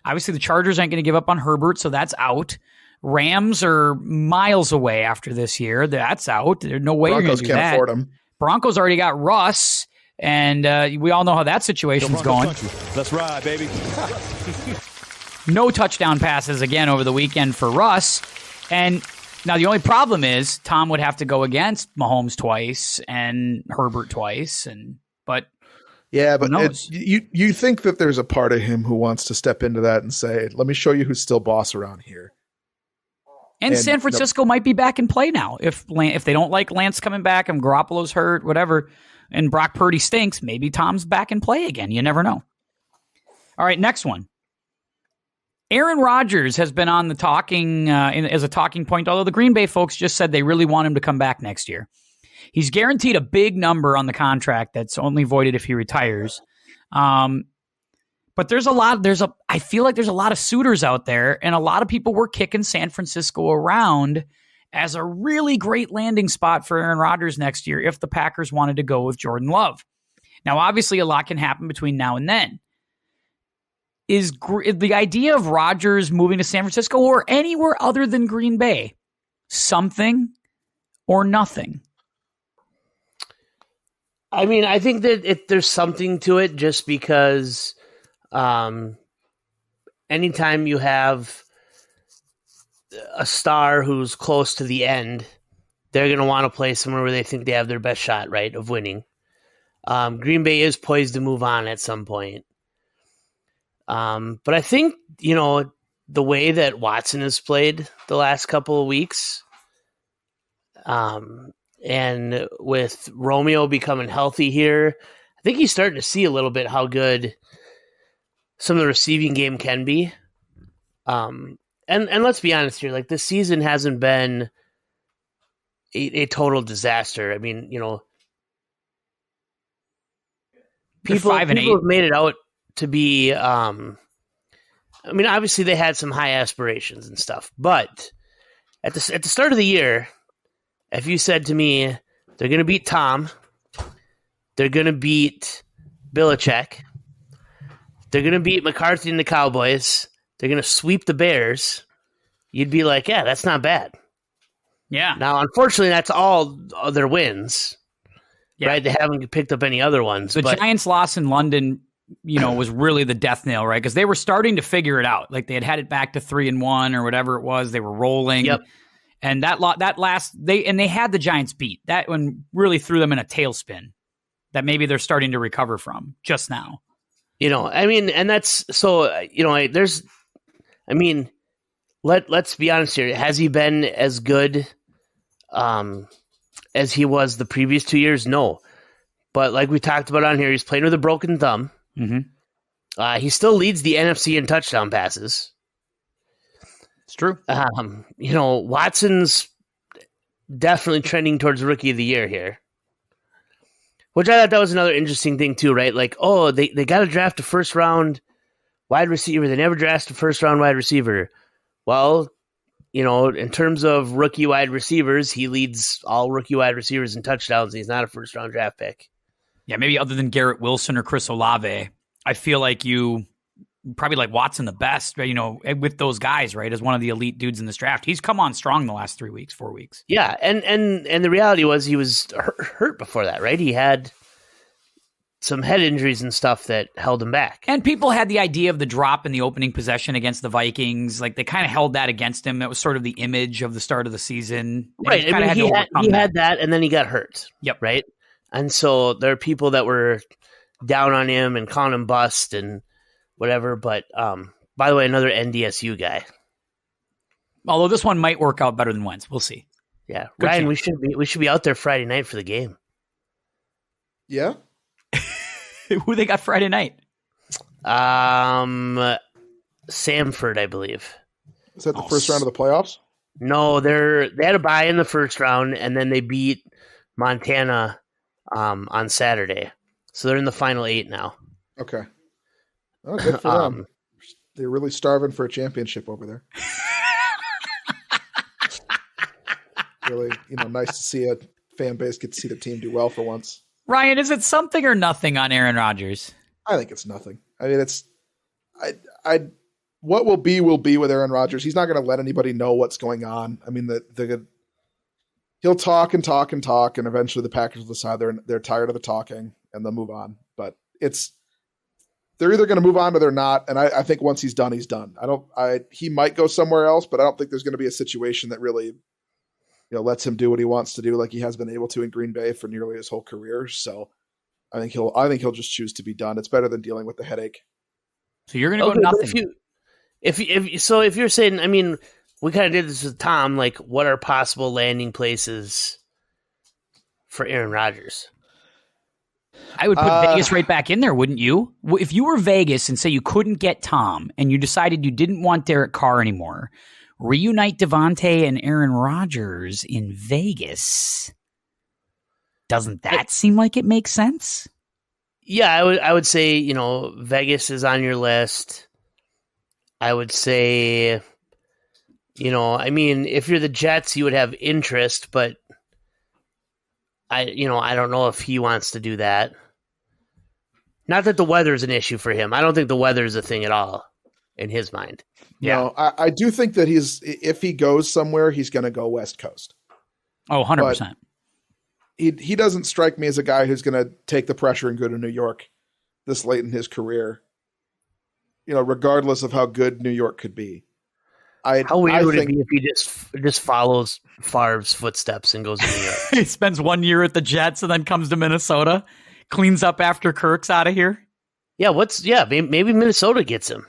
obviously the Chargers aren't going to give up on Herbert, so that's out. Rams are miles away after this year. That's out. There's no way you're going to do that. Broncos can't afford him. Broncos already got Russ, and we all know how that situation's going. Let's ride, baby. No touchdown passes again over the weekend for Russ. And now the only problem is Tom would have to go against Mahomes twice and Herbert twice. But you think that there's a part of him who wants to step into that and say, let me show you who's still boss around here. And San Francisco might be back in play now. If they don't like Lance coming back and Garoppolo's hurt, whatever, and Brock Purdy stinks, maybe Tom's back in play again. You never know. All right, next one. Aaron Rodgers has been on the talking as a talking point, although the Green Bay folks just said they really want him to come back next year. He's guaranteed a big number on the contract that's only voided if he retires. But I feel like there's a lot of suitors out there, and a lot of people were kicking San Francisco around as a really great landing spot for Aaron Rodgers next year if the Packers wanted to go with Jordan Love. Now, obviously, a lot can happen between now and then. Is the idea of Rodgers moving to San Francisco or anywhere other than Green Bay something or nothing? I mean, I think that there's something to it just because anytime you have a star who's close to the end, they're going to want to play somewhere where they think they have their best shot, right, of winning. Green Bay is poised to move on at some point. But I think, the way that Watson has played the last couple of weeks, and with Romeo becoming healthy here, I think he's starting to see a little bit how good some of the receiving game can be. And let's be honest here, like this season hasn't been a total disaster. I mean, people have made it out to be, obviously they had some high aspirations and stuff, but at the start of the year, if you said to me, they're going to beat Tom, they're going to beat Belichick, they're going to beat McCarthy and the Cowboys, they're going to sweep the Bears, you'd be like, yeah, that's not bad. Yeah. Now, unfortunately, that's all their wins, right? They haven't picked up any other ones. The Giants' loss in London, was really the death nail, right? Because they were starting to figure it out. Like they had it back to 3-1 or whatever it was. They were rolling. Yep. And they had the Giants beat. That one really threw them in a tailspin that maybe they're starting to recover from just now. And that's so, let's be honest here. Has he been as good as he was the previous 2 years? No. But like we talked about on here, he's playing with a broken thumb. Mm-hmm. He still leads the NFC in touchdown passes. It's true. Watson's definitely trending towards Rookie of the Year here. Which I thought that was another interesting thing too, right? Like, they got to draft a first-round wide receiver. They never draft a first-round wide receiver. Well, in terms of rookie wide receivers, he leads all rookie wide receivers in touchdowns. He's not a first-round draft pick. Yeah, maybe other than Garrett Wilson or Chris Olave, I feel like you probably like Watson the best, with those guys, right, as one of the elite dudes in this draft. He's come on strong the last 4 weeks. Yeah, and the reality was he was hurt before that, right? He had some head injuries and stuff that held him back. And people had the idea of the drop in the opening possession against the Vikings. Like, they kind of held that against him. That was sort of the image of the start of the season. Right. He had that, and then he got hurt. Yep. Right? And so there are people that were down on him and calling him bust and whatever. But, by the way, another NDSU guy. Although this one might work out better than Wentz. We'll see. Yeah. Good Ryan, chance. we should be out there Friday night for the game. Yeah. Who they got Friday night? Samford, I believe. Is that the first round of the playoffs? No, they had a bye in the first round, and then they beat Montana on Saturday. So they're in the final 8 now. Okay. Oh, good for them. They're really starving for a championship over there. Really, nice to see a fan base get to see the team do well for once. Ryan, is it something or nothing on Aaron Rodgers? I think it's nothing. I mean, what will be with Aaron Rodgers. He's not going to let anybody know what's going on. I mean, he'll talk and talk and talk, and eventually the Packers will decide they're tired of the talking and they'll move on. But they're either going to move on or they're not. And I think once he's done, he's done. He might go somewhere else, but I don't think there's going to be a situation that really, lets him do what he wants to do, like he has been able to in Green Bay for nearly his whole career. So I think he'll just choose to be done. It's better than dealing with the headache. So you're going to go nothing. If you're saying, I mean, we kind of did this with Tom, like, what are possible landing places for Aaron Rodgers? I would put Vegas right back in there, wouldn't you? If you were Vegas and say you couldn't get Tom and you decided you didn't want Derek Carr anymore, reunite Devontae and Aaron Rodgers in Vegas. Doesn't that seem like it makes sense? Yeah, I would say, Vegas is on your list. I would say, I mean, if you're the Jets, you would have interest, but I don't know if he wants to do that. Not that the weather is an issue for him. I don't think the weather is a thing at all in his mind. No, I do think that if he goes somewhere, he's going to go West Coast. Oh, 100%. He doesn't strike me as a guy who's going to take the pressure and go to New York this late in his career, regardless of how good New York could be. How weird would it be if he just follows Favre's footsteps and goes to New York? He spends 1 year at the Jets and then comes to Minnesota, cleans up after Kirk's out of here? Yeah, maybe Minnesota gets him.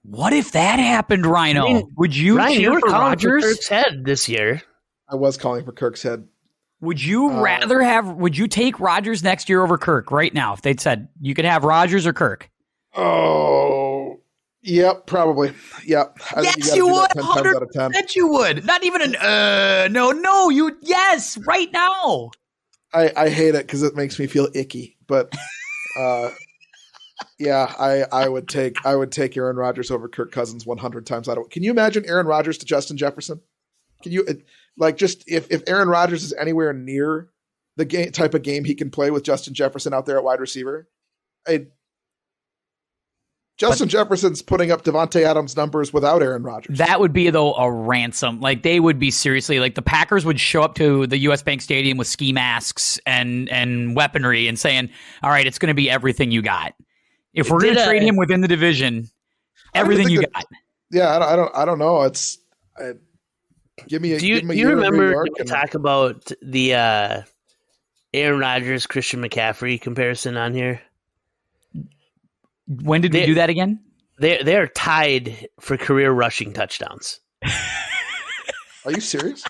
What if that happened, Rhino? I mean, would you Ryan, cheer you were for Rodgers? For Kirk's head this year. I was calling for Kirk's head. Would you would you take Rodgers next year over Kirk right now if they'd said you could have Rodgers or Kirk? Oh, yep, probably. Yep. Yes, you would. 100% you would. Not even yes, right now. I hate it because it makes me feel icky, but yeah, I would take Aaron Rodgers over Kirk Cousins 100 times out of. Can you imagine Aaron Rodgers to Justin Jefferson? Can you if Aaron Rodgers is anywhere near the type of game he can play with Justin Jefferson out there at wide receiver? Justin Jefferson's putting up Devontae Adams numbers without Aaron Rodgers. That would be, though, a ransom. Like, they would be seriously, like, the Packers would show up to the U.S. Bank Stadium with ski masks and weaponry and saying, all right, it's going to be everything you got. If we're going to trade him within the division, everything you got. Yeah, I don't know. Give me a. Do you remember talk about the Aaron Rodgers Christian McCaffrey comparison on here? When did we do that again? They're tied for career rushing touchdowns. Are you serious?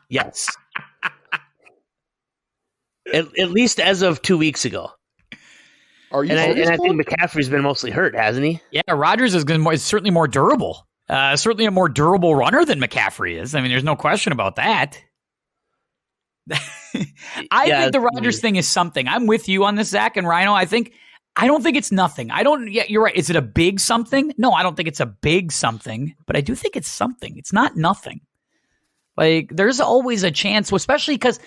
Yes. At least as of 2 weeks ago. Are you? And I think McCaffrey's been mostly hurt, hasn't he? Yeah, Rodgers is certainly more durable. Certainly a more durable runner than McCaffrey is. I mean, there's no question about that. I think the Rodgers thing is something. I'm with you on this, Zach and Rhino. I think I don't think it's nothing. Yeah, you're right. Is it a big something? No, I don't think it's a big something, but I do think it's something. It's not nothing. Like, there's always a chance, especially because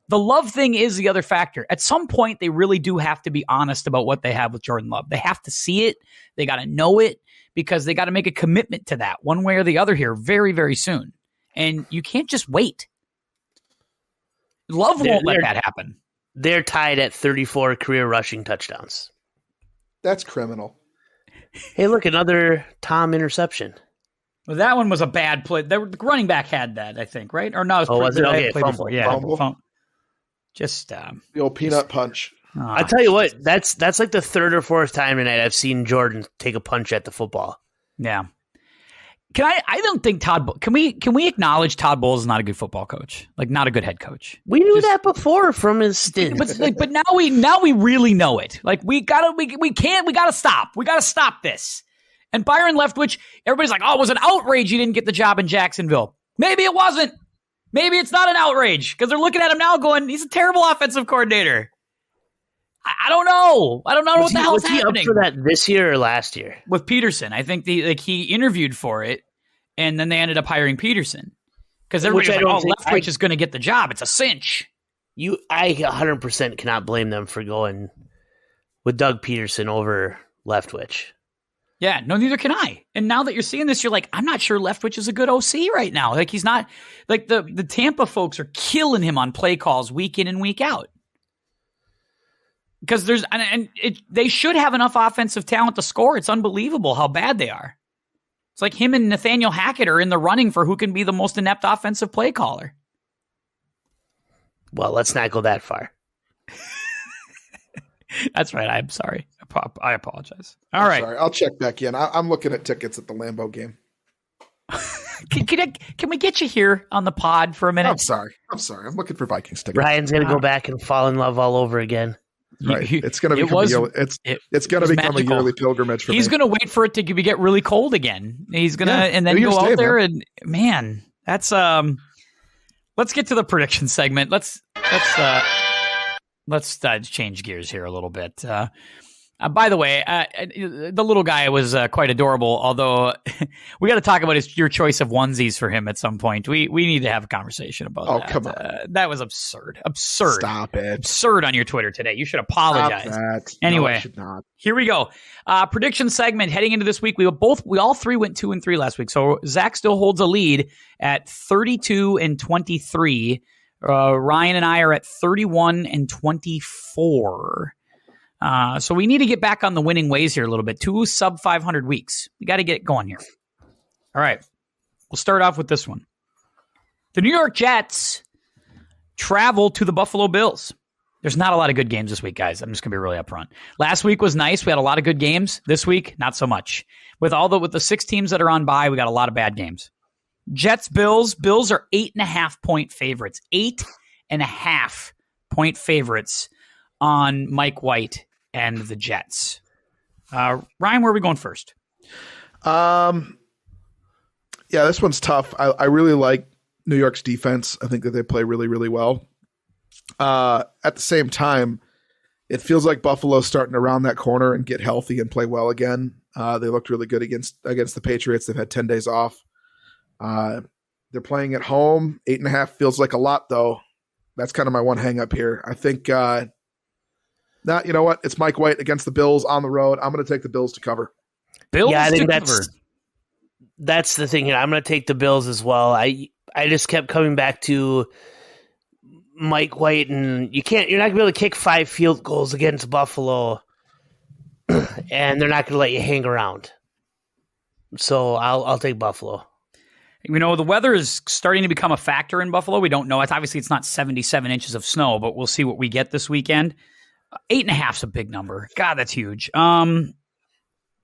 the Love thing is the other factor. At some point, they really do have to be honest about what they have with Jordan Love. They have to see it. They got to know it because they got to make a commitment to that one way or the other here very, very soon. And you can't just wait. Love won't let that happen. They're tied at 34 career rushing touchdowns. That's criminal. Hey, look, another Tom interception. Well, that one was a bad play. The running back had that, I think, right? Or no, was it? Okay, fumble. Yeah, fumble. Just the old peanut punch. I tell you what, that's like the third or fourth time tonight I've seen Jordan take a punch at the football. Yeah. I don't think can we acknowledge Todd Bowles is not a good football coach? Like, not a good head coach. We knew that before from his stint. But now we really know it. Like, we gotta stop. We gotta stop this. And Byron Leftwich, everybody's like, oh, it was an outrage he didn't get the job in Jacksonville. Maybe it wasn't. Maybe it's not an outrage because they're looking at him now going, he's a terrible offensive coordinator. I don't know. I don't know what the hell is happening. Was he up for that this year or last year? With Peterson. I think he interviewed for it, and then they ended up hiring Peterson. Because everybody's like, Leftwich is going to get the job. It's a cinch. I 100% cannot blame them for going with Doug Peterson over Leftwich. Yeah, no, neither can I. And now that you're seeing this, you're like, I'm not sure Leftwich is a good OC right now. Like, he's not, like, the Tampa folks are killing him on play calls week in and week out. Because they should have enough offensive talent to score. It's unbelievable how bad they are. It's like him and Nathaniel Hackett are in the running for who can be the most inept offensive play caller. Well, let's not go that far. That's right. I'm sorry. I apologize. All right. Sorry. I'll check back in. I'm looking at tickets at the Lambeau game. Can we get you here on the pod for a minute? I'm sorry. I'm looking for Vikings tickets. Ryan's going to go back and fall in love all over again. Right. It's going to become a yearly pilgrimage for me. He's going to wait for it to get really cold again. He's going to and then go out there and man, that's let's get to the prediction segment. Let's change gears here a little bit. By the way, the little guy was quite adorable, although we got to talk about your choice of onesies for him at some point. We need to have a conversation about that. Oh, come on. That was absurd. Absurd. Stop it. Absurd on your Twitter today. You should apologize. Stop that. Anyway, no, I should not. Here we go. Prediction segment heading into this week. We all three went 2-3 last week. So Zach still holds a lead at 32-23. Ryan and I are at 31-24. So we need to get back on the winning ways here a little bit. 2 sub 500 weeks. We got to get going here. All right. We'll start off with this one. The New York Jets travel to the Buffalo Bills. There's not a lot of good games this week, guys. I'm just going to be really upfront. Last week was nice. We had a lot of good games. This week, not so much. With the 6 teams that are on bye, we got a lot of bad games. Jets, Bills. Bills are 8.5-point favorites. 8.5-point favorites on Mike White and the Jets. Ryan, where are we going first? Yeah, this one's tough. I really like New York's defense. I think that they play really, really well. At the same time, it feels like Buffalo's starting to round that corner and get healthy and play well again. They looked really good against the Patriots. They've had 10 days off. They're playing at home. 8.5 feels like a lot, though. That's kind of my one hang up here. I think now, you know what? It's Mike White against the Bills on the road. I'm going to take the Bills to cover. Bills I think to cover. That's the thing here. I'm going to take the Bills as well. I just kept coming back to Mike White, and you're not going to be able to kick 5 field goals against Buffalo, and they're not going to let you hang around. So I'll take Buffalo. You know, the weather is starting to become a factor in Buffalo. We don't know. It's not 77 inches of snow, but we'll see what we get this weekend. 8.5 is a big number. God, that's huge. I'm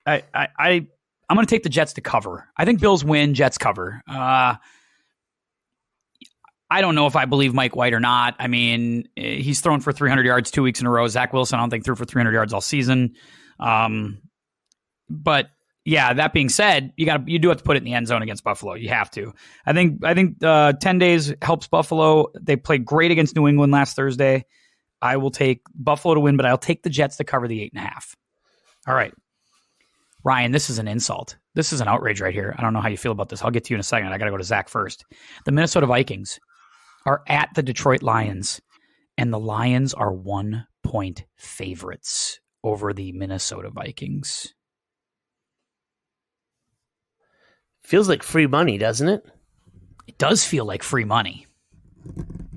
going to take the Jets to cover. I think Bills win, Jets cover. I don't know if I believe Mike White or not. I mean, he's thrown for 300 yards 2 weeks in a row. Zach Wilson, I don't think threw for 300 yards all season. But yeah, that being said, you do have to put it in the end zone against Buffalo. You have to. I think 10 days helps Buffalo. They played great against New England last Thursday. I will take Buffalo to win, but I'll take the Jets to cover the 8.5. All right. Ryan, this is an insult. This is an outrage right here. I don't know how you feel about this. I'll get to you in a second. I got to go to Zach first. The Minnesota Vikings are at the Detroit Lions, and the Lions are 1-point favorites over the Minnesota Vikings. Feels like free money, doesn't it? It does feel like free money.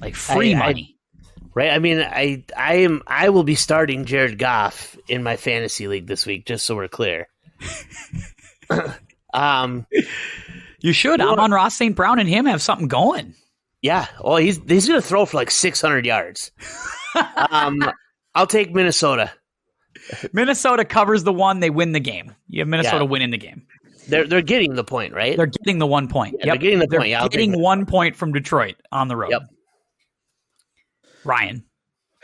Like free money. Right? I mean, I will be starting Jared Goff in my fantasy league this week, just so we're clear. You should. Amon-Ra St. Brown and him have something going. Yeah. Well, he's going to throw for like 600 yards. I'll take Minnesota. Minnesota covers the one. They win the game. You have Minnesota winning the game. They're getting the point, right? They're getting the 1 point. Yeah, they're getting the point. They're getting 1 point from Detroit on the road. Yep. Ryan.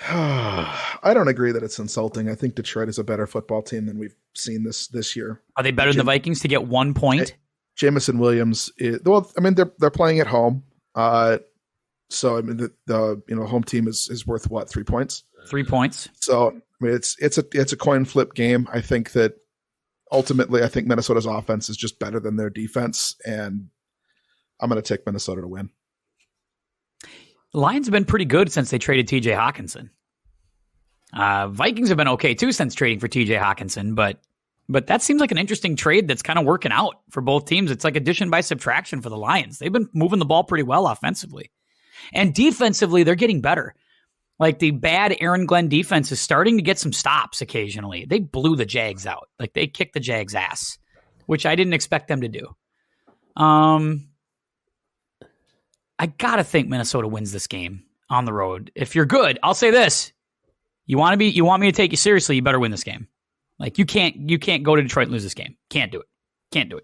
I don't agree that it's insulting. I think Detroit is a better football team than we've seen this year. Are they better than the Vikings to get 1 point? Jamison Williams. They're playing at home. So I mean the home team is worth what, 3 points? 3 points. So I mean it's a coin flip game. I think that ultimately Minnesota's offense is just better than their defense, and I'm going to take Minnesota to win. The Lions have been pretty good since they traded TJ Hawkinson. Vikings have been okay too since trading for TJ Hawkinson, but that seems like an interesting trade that's kind of working out for both teams. It's like addition by subtraction for the Lions. They've been moving the ball pretty well offensively. And defensively, they're getting better. Like the bad Aaron Glenn defense is starting to get some stops occasionally. They blew the Jags out. Like they kicked the Jags' ass, which I didn't expect them to do. I got to think Minnesota wins this game on the road. If you're good, I'll say this. You want me to take you seriously, you better win this game. Like you can't go to Detroit and lose this game. Can't do it.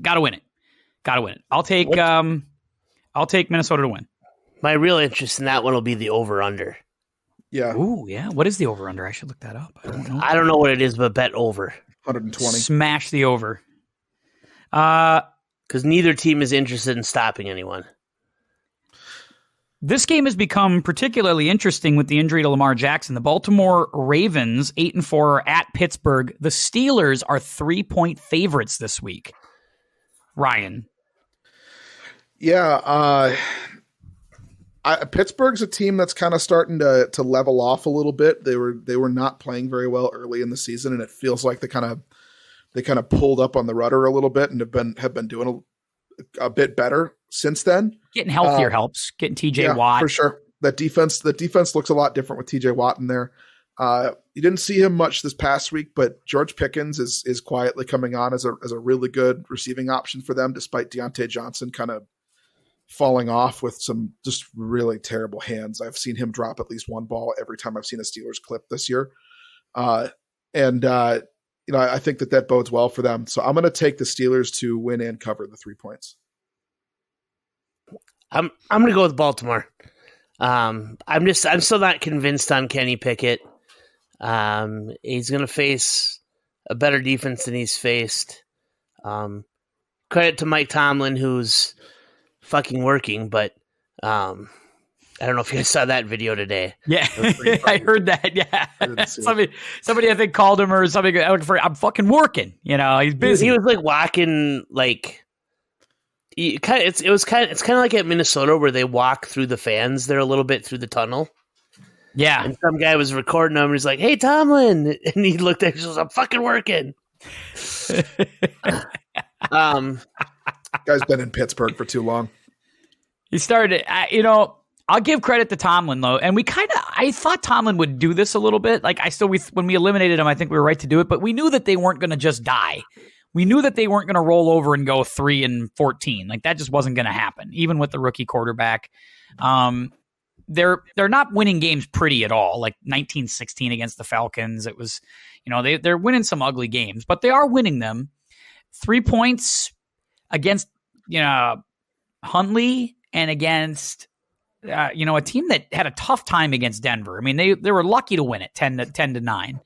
Got to win it. I'll take Minnesota to win. My real interest in that one will be the over-under. Yeah. Ooh, yeah. What is the over-under? I should look that up. I don't know what it is, but bet over. 120. Smash the over. Because neither team is interested in stopping anyone. This game has become particularly interesting with the injury to Lamar Jackson. The Baltimore Ravens, 8-4, are at Pittsburgh. The Steelers are 3-point favorites this week. Ryan. Yeah, Pittsburgh's a team that's kind of starting to level off a little bit. They were not playing very well early in the season, and it feels like they kind of pulled up on the rudder a little bit and have been doing a bit better since then. Getting healthier helps. Getting TJ Watt for sure. The defense looks a lot different with TJ Watt in there. You didn't see him much this past week, but George Pickens is quietly coming on as a really good receiving option for them, despite Deontay Johnson kind of falling off with some just really terrible hands. I've seen him drop at least one ball every time I've seen a Steelers clip this year. I think that bodes well for them. So I'm going to take the Steelers to win and cover the 3 points. I'm going to go with Baltimore. I'm still not convinced on Kenny Pickett. He's going to face a better defense than he's faced. Credit to Mike Tomlin, who's fucking working, but I don't know if you guys saw that video today. Yeah, I heard that. Yeah, somebody I think called him or something. I'm fucking working. He's busy. He was like walking like. It's kind of like at Minnesota where they walk through the fans there a little bit through the tunnel. Yeah, and some guy was recording him. And he's like, "Hey, Tomlin," and he looked at him and goes, "I'm fucking working." Guy's been in Pittsburgh for too long. He started. I'll give credit to Tomlin though, and I thought Tomlin would do this a little bit. Like when we eliminated him, I think we were right to do it, but we knew that they weren't going to just die. We knew that they weren't going to roll over and go 3-14. Like that just wasn't going to happen, even with the rookie quarterback. They're not winning games pretty at all. Like 19-16 against the Falcons, it was, they're winning some ugly games, but they are winning them. 3 points against Huntley and against a team that had a tough time against Denver. I mean, they were lucky to win it 10-9.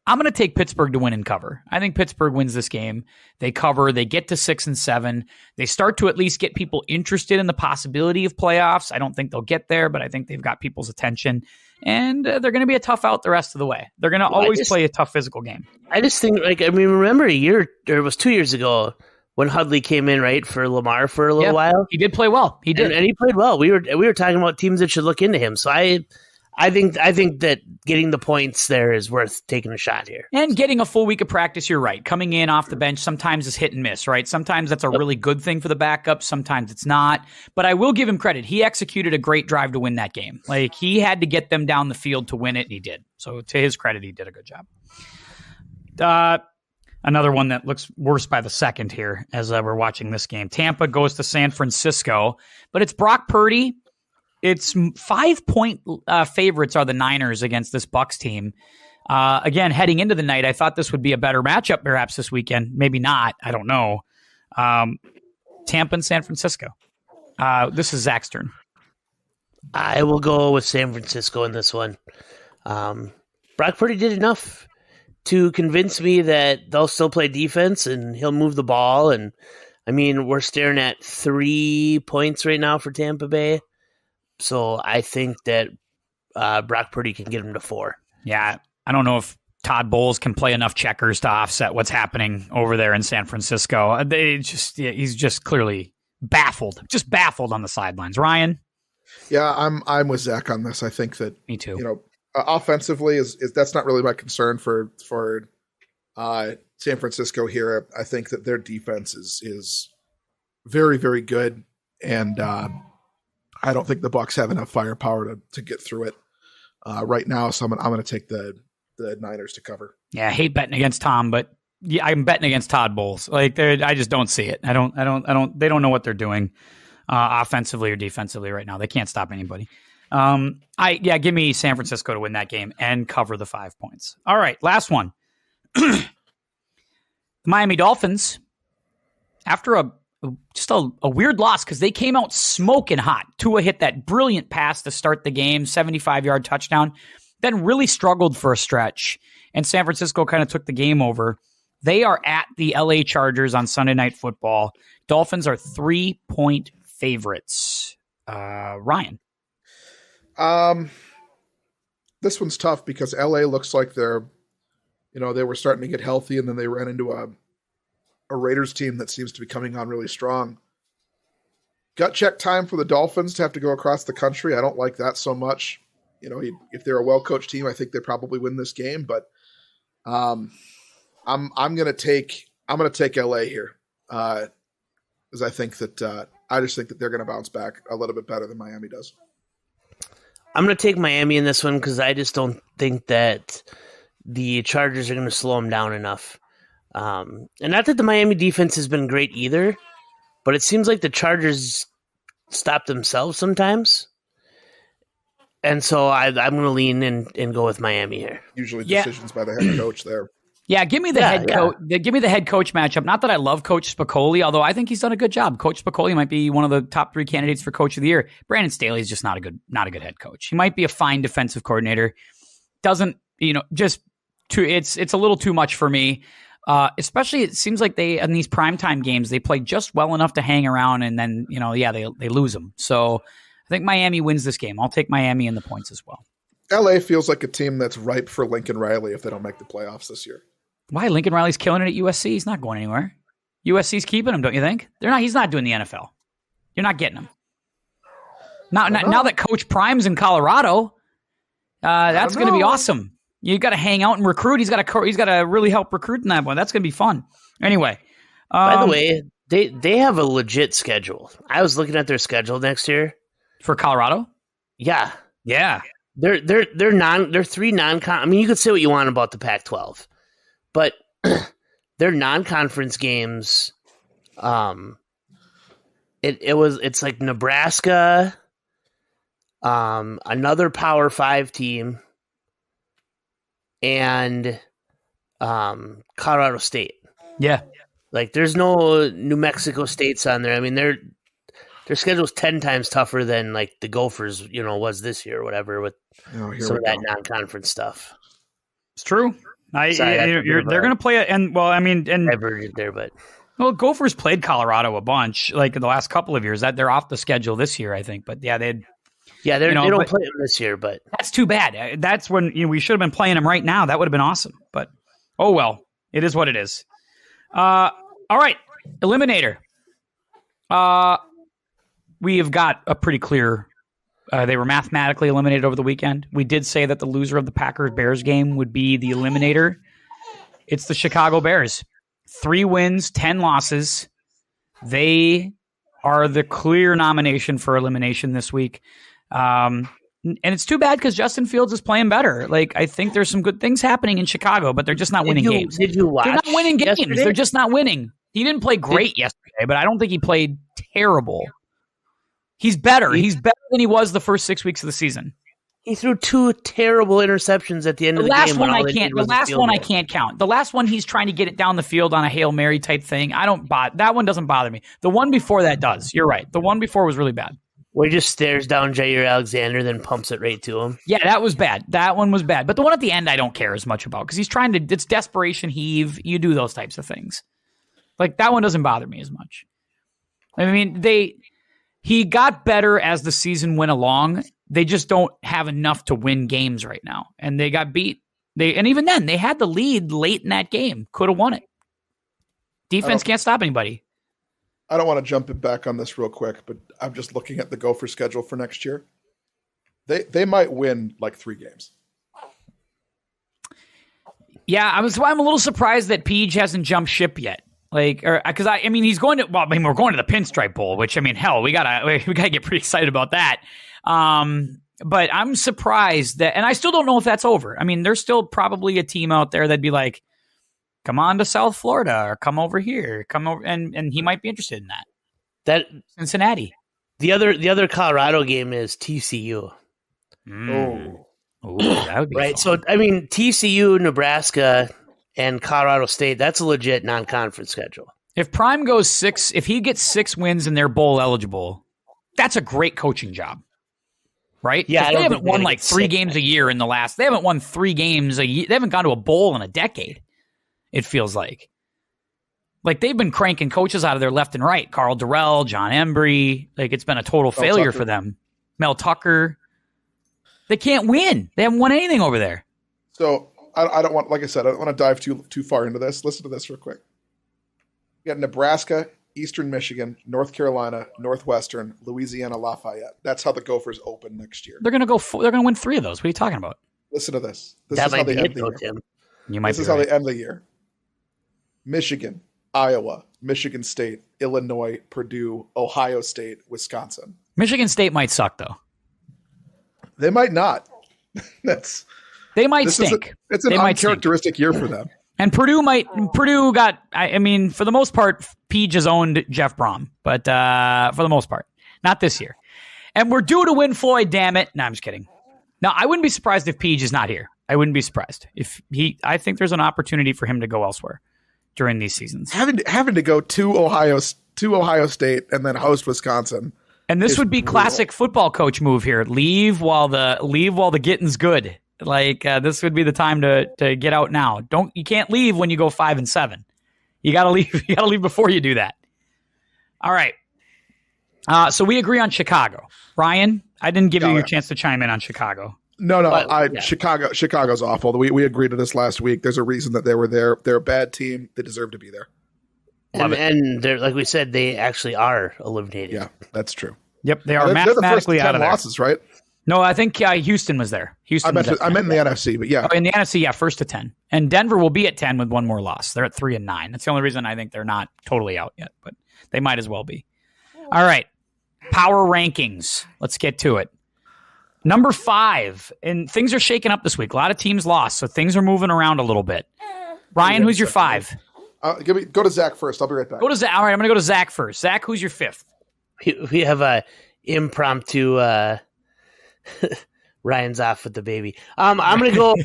I'm going to take Pittsburgh to win and cover. I think Pittsburgh wins this game. They cover. They get to 6-7. They start to at least get people interested in the possibility of playoffs. I don't think they'll get there, but I think they've got people's attention. and they're going to be a tough out the rest of the way. They're going to always play a tough physical game. I just think, remember it was 2 years ago when Hudley came in, right, for Lamar for a little while? He did play well. He did. And he played well. We were talking about teams that should look into him. So I think that getting the points there is worth taking a shot here. And getting a full week of practice, you're right. Coming in off the bench sometimes is hit and miss, right? Sometimes that's a really good thing for the backup. Sometimes it's not. But I will give him credit. He executed a great drive to win that game. Like, he had to get them down the field to win it, and he did. So to his credit, he did a good job. Another one that looks worse by the second here as we're watching this game. Tampa goes to San Francisco, but it's Brock Purdy. It's 5-point favorites are the Niners against this Bucs team. Again, heading into the night, I thought this would be a better matchup perhaps this weekend. Maybe not. I don't know. Tampa and San Francisco. This is Zach's turn. I will go with San Francisco in this one. Brock Purdy did enough to convince me that they'll still play defense and he'll move the ball. And I mean, we're staring at 3 points right now for Tampa Bay. So I think that Brock Purdy can get him to 4. Yeah, I don't know if Todd Bowles can play enough checkers to offset what's happening over there in San Francisco. He's just clearly baffled on the sidelines. Ryan? Yeah, I'm with Zach on this. I think that me too. Offensively is that's not really my concern for San Francisco here. I think that their defense is very, very good, and I don't think the Bucs have enough firepower to get through it right now. So I'm going to take the Niners to cover. Yeah, I hate betting against Tom, but yeah, I'm betting against Todd Bowles. Like, I just don't see it. They don't know what they're doing offensively or defensively right now. They can't stop anybody. Give me San Francisco to win that game and cover the 5 points. All right, last one. The Miami Dolphins, after a weird loss because they came out smoking hot. Tua hit that brilliant pass to start the game, 75-yard touchdown, then really struggled for a stretch, and San Francisco kind of took the game over. They are at the LA Chargers on Sunday Night Football. Dolphins are 3-point favorites. Ryan? This one's tough because LA looks like they were starting to get healthy, and then they ran into a Raiders team that seems to be coming on really strong. Gut check time for the Dolphins to have to go across the country. I don't like that so much. If they're a well-coached team, I think they probably win this game, but I'm going to take LA here. Because I think that I just think that they're going to bounce back a little bit better than Miami does. I'm going to take Miami in this one because I just don't think that the Chargers are going to slow them down enough. And not that the Miami defense has been great either, but it seems like the Chargers stop themselves sometimes. And so I'm going to lean in and go with Miami here. Usually decisions by the head coach there. Yeah, give me the head coach. Give me the head coach matchup. Not that I love Coach Spicoli, although I think he's done a good job. Coach Spicoli might be one of the top 3 candidates for Coach of the Year. Brandon Staley is just not a good head coach. He might be a fine defensive coordinator. Doesn't it's a little too much for me. Especially, it seems like they in these primetime games they play just well enough to hang around, and then they lose them. So I think Miami wins this game. I'll take Miami in the points as well. LA feels like a team that's ripe for Lincoln Riley if they don't make the playoffs this year. Why? Lincoln Riley's killing it at USC. He's not going anywhere. USC's keeping him, don't you think? They're not. He's not doing the NFL. You're not getting him. Now that Coach Prime's in Colorado, that's going to be awesome. You got to hang out and recruit. He's got to really help recruit in that one. That's going to be fun. Anyway, by the way, they have a legit schedule. I was looking at their schedule next year for Colorado. Yeah. They're 3 non-con. I mean, you could say what you want about the Pac-12, but their non-conference games. It's like Nebraska, another Power 5 team, and Colorado State. Yeah. Like, there's no New Mexico States on there. I mean, their schedule's 10 times tougher than, like, the Gophers, was this year or whatever with some of that non-conference stuff. It's true. They're going to play it, and I've heard it there, but Gophers played Colorado a bunch, like in the last couple of years. That they're off the schedule this year, I think. But yeah, Yeah, they don't play him this year, but that's too bad. That's when we should have been playing him right now. That would have been awesome. But oh well, it is what it is. All right, Eliminator. We have got a pretty clear. They were mathematically eliminated over the weekend. We did say that the loser of the Packers-Bears game would be the Eliminator. It's the Chicago Bears. 3 wins, 10 losses. They are the clear nomination for elimination this week. And it's too bad because Justin Fields is playing better. Like, I think there's some good things happening in Chicago, but they're just not winning games. Did you watch? They're not winning games. Yesterday? They're just not winning. He didn't play great yesterday, but I don't think he played terrible. He's better. He's better than he was the first 6 weeks of the season. He threw 2 terrible interceptions at the end of the game. The last one I can't count. The last one, he's trying to get it down the field on a Hail Mary type thing. That one doesn't bother me. The one before that does. You're right. The one before was really bad. Where he just stares down Jair Alexander, then pumps it right to him. Yeah, that was bad. That one was bad. But the one at the end, I don't care as much about because he's trying to. It's desperation heave. You do those types of things. Like that one doesn't bother me as much. I mean, he got better as the season went along. They just don't have enough to win games right now. And they got beat. And even then, they had the lead late in that game. Could have won it. Defense can't stop anybody. I don't want to jump it back on this real quick, but I'm just looking at the Gopher schedule for next year. They might win like 3 games. Yeah, I'm a little surprised that Peach hasn't jumped ship yet. Like, because he's going to. Well, I mean, we're going to the Pinstripe Bowl, which hell, we gotta get pretty excited about that. But I'm surprised that, and I still don't know if that's over. I mean, there's still probably a team out there that'd be like, come on to South Florida or come over here, come over, and he might be interested in that. That Cincinnati. The other Colorado game is TCU. Oh, that would be right. fun. So TCU, Nebraska, and Colorado State. That's a legit non-conference schedule. If Prime goes 6, if he gets 6 wins and they're bowl eligible, that's a great coaching job. Right? Yeah, they haven't won like 3 games a year in the last. They haven't won 3 games a year. They haven't gone to a bowl in a decade. It feels like they've been cranking coaches out of there left and right. Carl Durrell, John Embry. Like it's been a total failure for them. Mel Tucker. They can't win. They haven't won anything over there. So I don't want, like I said, I don't want to dive too far into this. Listen to this real quick. You got Nebraska, Eastern Michigan, North Carolina, Northwestern, Louisiana, Lafayette. That's how the Gophers open next year. They're gonna go. They're gonna win 3 of those. What are you talking about? Listen to this. This that is might how they be end it, the though, year. Tim. You might. This is how they end the year. Michigan, Iowa, Michigan State, Illinois, Purdue, Ohio State, Wisconsin. Michigan State might suck though. They might not. They might stink. It's an uncharacteristic year for them. And Purdue got, I mean, for the most part, Peach has owned Jeff Brom, but for the most part, not this year. And we're due to win Floyd, damn it. No, I'm just kidding. No, I wouldn't be surprised if Peach is not here. I wouldn't be surprised I think there's an opportunity for him to go elsewhere during these seasons. Having to go to Ohio State and then host Wisconsin. And this would be classic football coach move here. Leave while the getting's good. Like this would be the time to get out now. You can't leave when you go 5-7. You gotta leave. You gotta leave before you do that. All right. So we agree on Chicago. Ryan, I didn't give you your chance to chime in on Chicago. No. Chicago's awful. We agreed to this last week. There's a reason that they were there. They're a bad team. They deserve to be there. And they're, like we said, they actually are eliminated. Yeah, that's true. Yep, they are mathematically out of there. Losses, right? No, I think Houston was there. I meant in the NFC, but yeah. Oh, in the NFC, yeah, 1st to 10. And Denver will be at 10 with 1 more loss. They're at 3-9. That's the only reason I think they're not totally out yet, but they might as well be. All right, power rankings. Let's get to it. Number 5, and things are shaking up this week. A lot of teams lost, so things are moving around a little bit. Ryan, who's your 5? Go to Zach first. I'll be right back. Go to Zach. All right, I'm going to go to Zach first. Zach, who's your 5th? We have a impromptu Ryan's off with the baby. I'm going to go.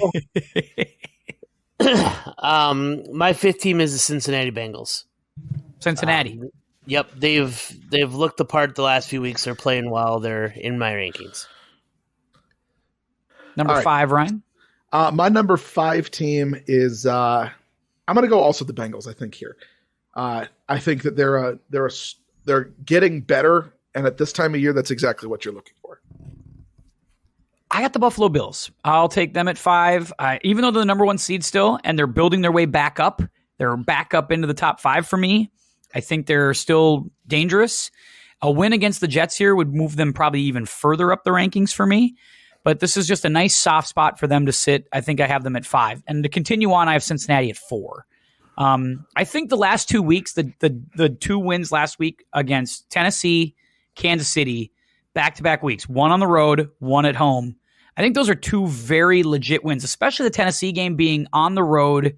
My 5th team is the Cincinnati Bengals. Cincinnati. Yep, they've looked the part the last few weeks. They're playing well. They're in my rankings. Number 5, Ryan. My number 5 team is. I'm going to go also the Bengals. I think here. I think that they're getting better, and at this time of year, that's exactly what you're looking for. I got the Buffalo Bills. I'll take them at 5. Even though they're the number 1 seed still, and they're building their way back up, they're back up into the top 5 for me. I think they're still dangerous. A win against the Jets here would move them probably even further up the rankings for me. But this is just a nice soft spot for them to sit. I think I have them at 5. And to continue on, I have Cincinnati at 4. I think the last 2 weeks, the 2 wins last week against Tennessee, Kansas City, back-to-back weeks, one on the road, one at home. I think those are 2 very legit wins, especially the Tennessee game being on the road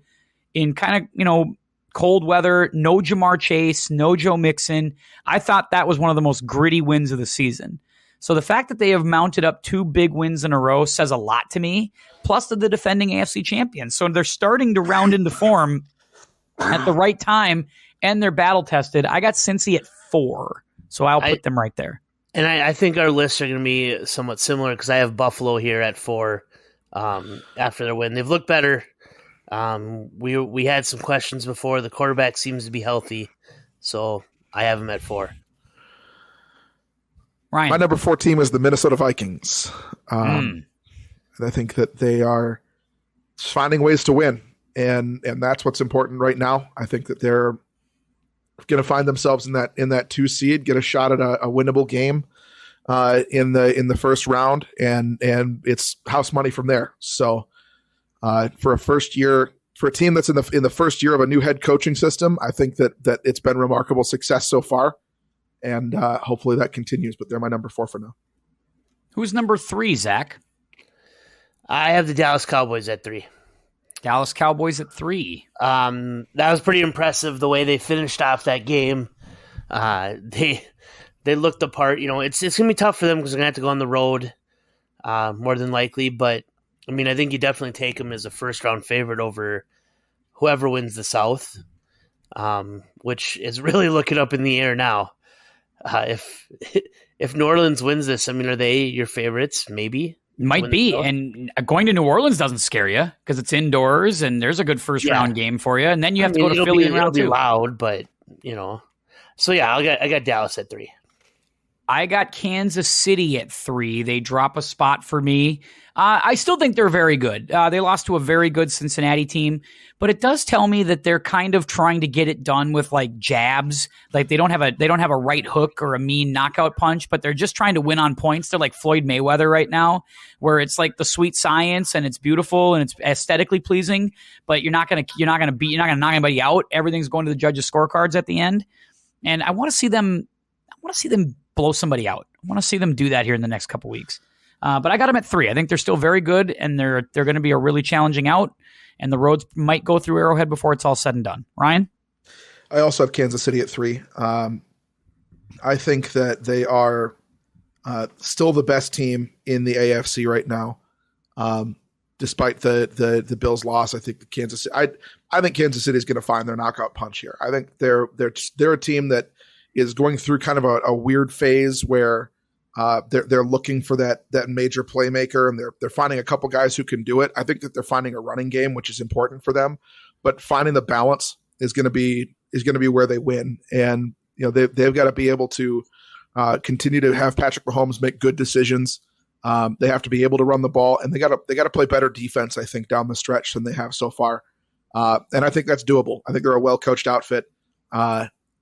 in kind of, cold weather, no Jamar Chase, no Joe Mixon. I thought that was one of the most gritty wins of the season. So the fact that they have mounted up 2 big wins in a row says a lot to me, plus they're the defending AFC champions. So they're starting to round into form at the right time, and they're battle-tested. I got Cincy at 4, so I'll put them right there. And I think our lists are going to be somewhat similar because I have Buffalo here at 4 after their win. They've looked better. We had some questions before. The quarterback seems to be healthy, so I have him at 4. Ryan. My number 4 team is the Minnesota Vikings. And I think that they are finding ways to win, and that's what's important right now. I think that they're going to find themselves in that 2 seed, get a shot at a winnable game in the first round, and it's house money from there. So for a team that's in the first year of a new head coaching system, I think that it's been remarkable success so far, and hopefully that continues. But they're my number 4 for now. Who's number 3, Zach? I have the Dallas Cowboys at 3. Dallas Cowboys at 3. That was pretty impressive the way they finished off that game. They looked the part. It's gonna be tough for them because they're gonna have to go on the road more than likely. But I mean, I think you definitely take them as a first round favorite over whoever wins the South, which is really looking up in the air now. If New Orleans wins this, I mean, are they your favorites? Maybe. Might be, and going to New Orleans doesn't scare you because it's indoors and there's a good first round game for you, and then you have to go to Philly in round 2. It'll be loud, but So yeah, I got Dallas at 3. I got Kansas City at 3. They drop a spot for me. I still think they're very good. They lost to a very good Cincinnati team, but it does tell me that they're kind of trying to get it done with like jabs. Like they don't have a right hook or a mean knockout punch, but they're just trying to win on points. They're like Floyd Mayweather right now, where it's like the sweet science and it's beautiful and it's aesthetically pleasing, but you're not gonna knock anybody out. Everything's going to the judges' scorecards at the end, and I want to see them blow somebody out. I want to see them do that here in the next couple weeks. But I got them at 3. I think they're still very good, and they're going to be a really challenging out, and the roads might go through Arrowhead before it's all said and done. Ryan? I also have Kansas City at 3. I think that they are still the best team in the AFC right now. Despite the Bills' loss, I think I think Kansas City is going to find their knockout punch here. I think they're a team that is going through kind of a weird phase where they're looking for that major playmaker, and they're finding a couple guys who can do it. I think that they're finding a running game, which is important for them, but finding the balance is going to be where they win. And they've got to be able to continue to have Patrick Mahomes make good decisions. They have to be able to run the ball, and they got to play better defense, I think, down the stretch than they have so far. And I think that's doable. I think they're a well-coached outfit.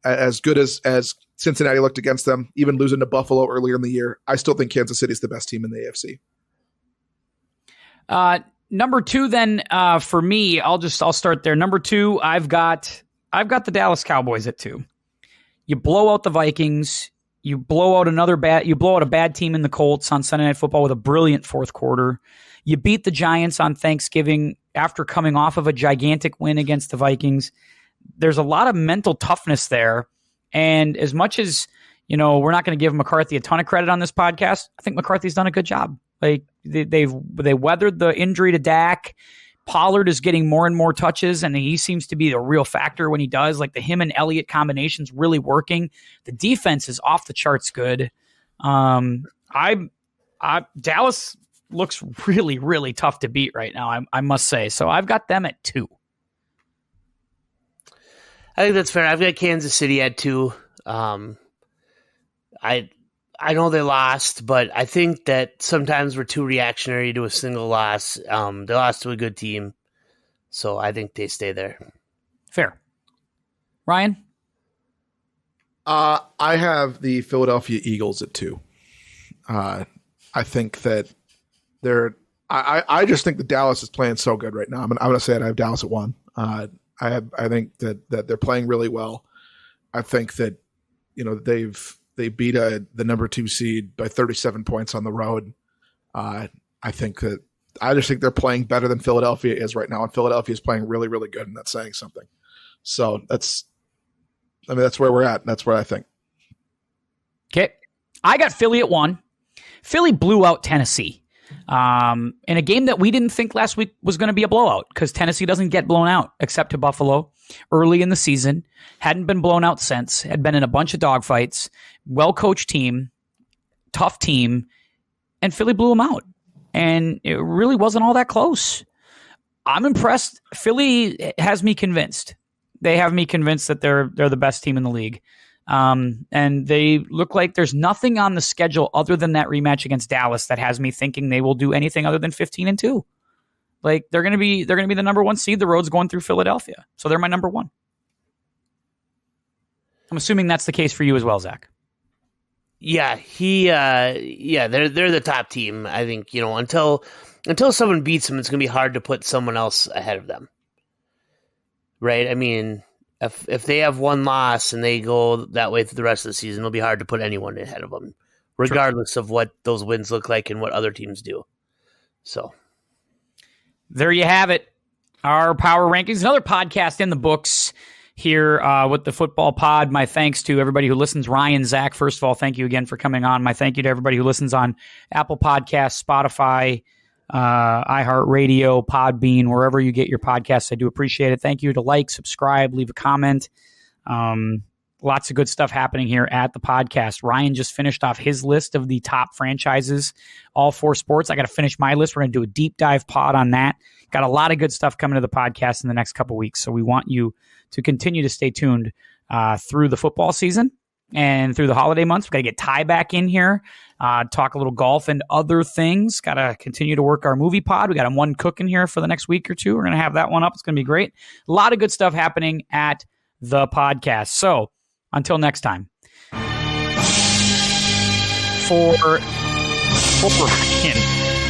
As good as Cincinnati looked against them, even losing to Buffalo earlier in the year, I still think Kansas City is the best team in the AFC. Number 2, then for me, I'll start there. Number 2, I've got the Dallas Cowboys at 2. You blow out the Vikings. You blow out a bad team in the Colts on Sunday Night Football with a brilliant fourth quarter. You beat the Giants on Thanksgiving after coming off of a gigantic win against the Vikings. There's a lot of mental toughness there. And as much as, we're not going to give McCarthy a ton of credit on this podcast, I think McCarthy's done a good job. Like they weathered the injury to Dak. Pollard is getting more and more touches, and he seems to be a real factor when he does. Like the him and Elliott combination's really working. The defense is off the charts good. Dallas looks really, really tough to beat right now, I must say. So I've got them at 2. I think that's fair. I've got Kansas City at 2. I I know they lost, but I think that sometimes we're too reactionary to a single loss. They lost to a good team, so I think they stay there. Fair. Ryan? I have the Philadelphia Eagles at 2. I think that I just think that Dallas is playing so good right now. I'm going to say it. I have Dallas at 1. I think that they're playing really well. I think that they beat the number 2 seed by 37 points on the road. I just think they're playing better than Philadelphia is right now, and Philadelphia is playing really, really good, and that's saying something. So that's where we're at. And that's what I think. Okay, I got Philly at 1. Philly blew out Tennessee in a game that we didn't think last week was going to be a blowout because Tennessee doesn't get blown out except to Buffalo early in the season. Hadn't been blown out since. Had been in a bunch of dogfights. Well-coached team, tough team, and Philly blew them out. And it really wasn't all that close. I'm impressed. Philly has me convinced. They have me convinced that they're the best team in the league. And they look like there's nothing on the schedule other than that rematch against Dallas that has me thinking they will do anything other than 15-2. Like they're going to be the number 1 seed. The road's going through Philadelphia. So they're my number 1. I'm assuming that's the case for you as well, Zach. Yeah, they're the top team. I think, until someone beats them, it's going to be hard to put someone else ahead of them. Right? I mean, if they have one loss and they go that way through the rest of the season, it'll be hard to put anyone ahead of them, regardless of what those wins look like and what other teams do. So there you have it. Our power rankings, another podcast in the books here with the Football Pod. My thanks to everybody who listens. Ryan, Zach, first of all, thank you again for coming on. My thank you to everybody who listens on Apple Podcasts, Spotify, iHeartRadio, Podbean, wherever you get your podcasts. I do appreciate it. Thank you to like, subscribe, leave a comment. Lots of good stuff happening here at the podcast. Ryan just finished off his list of the top franchises, all 4 sports. I got to finish my list. We're going to do a deep dive pod on that. Got a lot of good stuff coming to the podcast in the next couple weeks. So we want you to continue to stay tuned through the football season and through the holiday months. We've got to get Ty back in here, talk a little golf and other things. Got to continue to work our movie pod. We got one cooking here for the next week or 2. We're going to have that one up. It's going to be great. A lot of good stuff happening at the podcast. So until next time, for Ryan,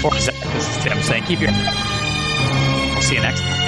for Zach, this is Tim saying, keep your... I'll see you next time.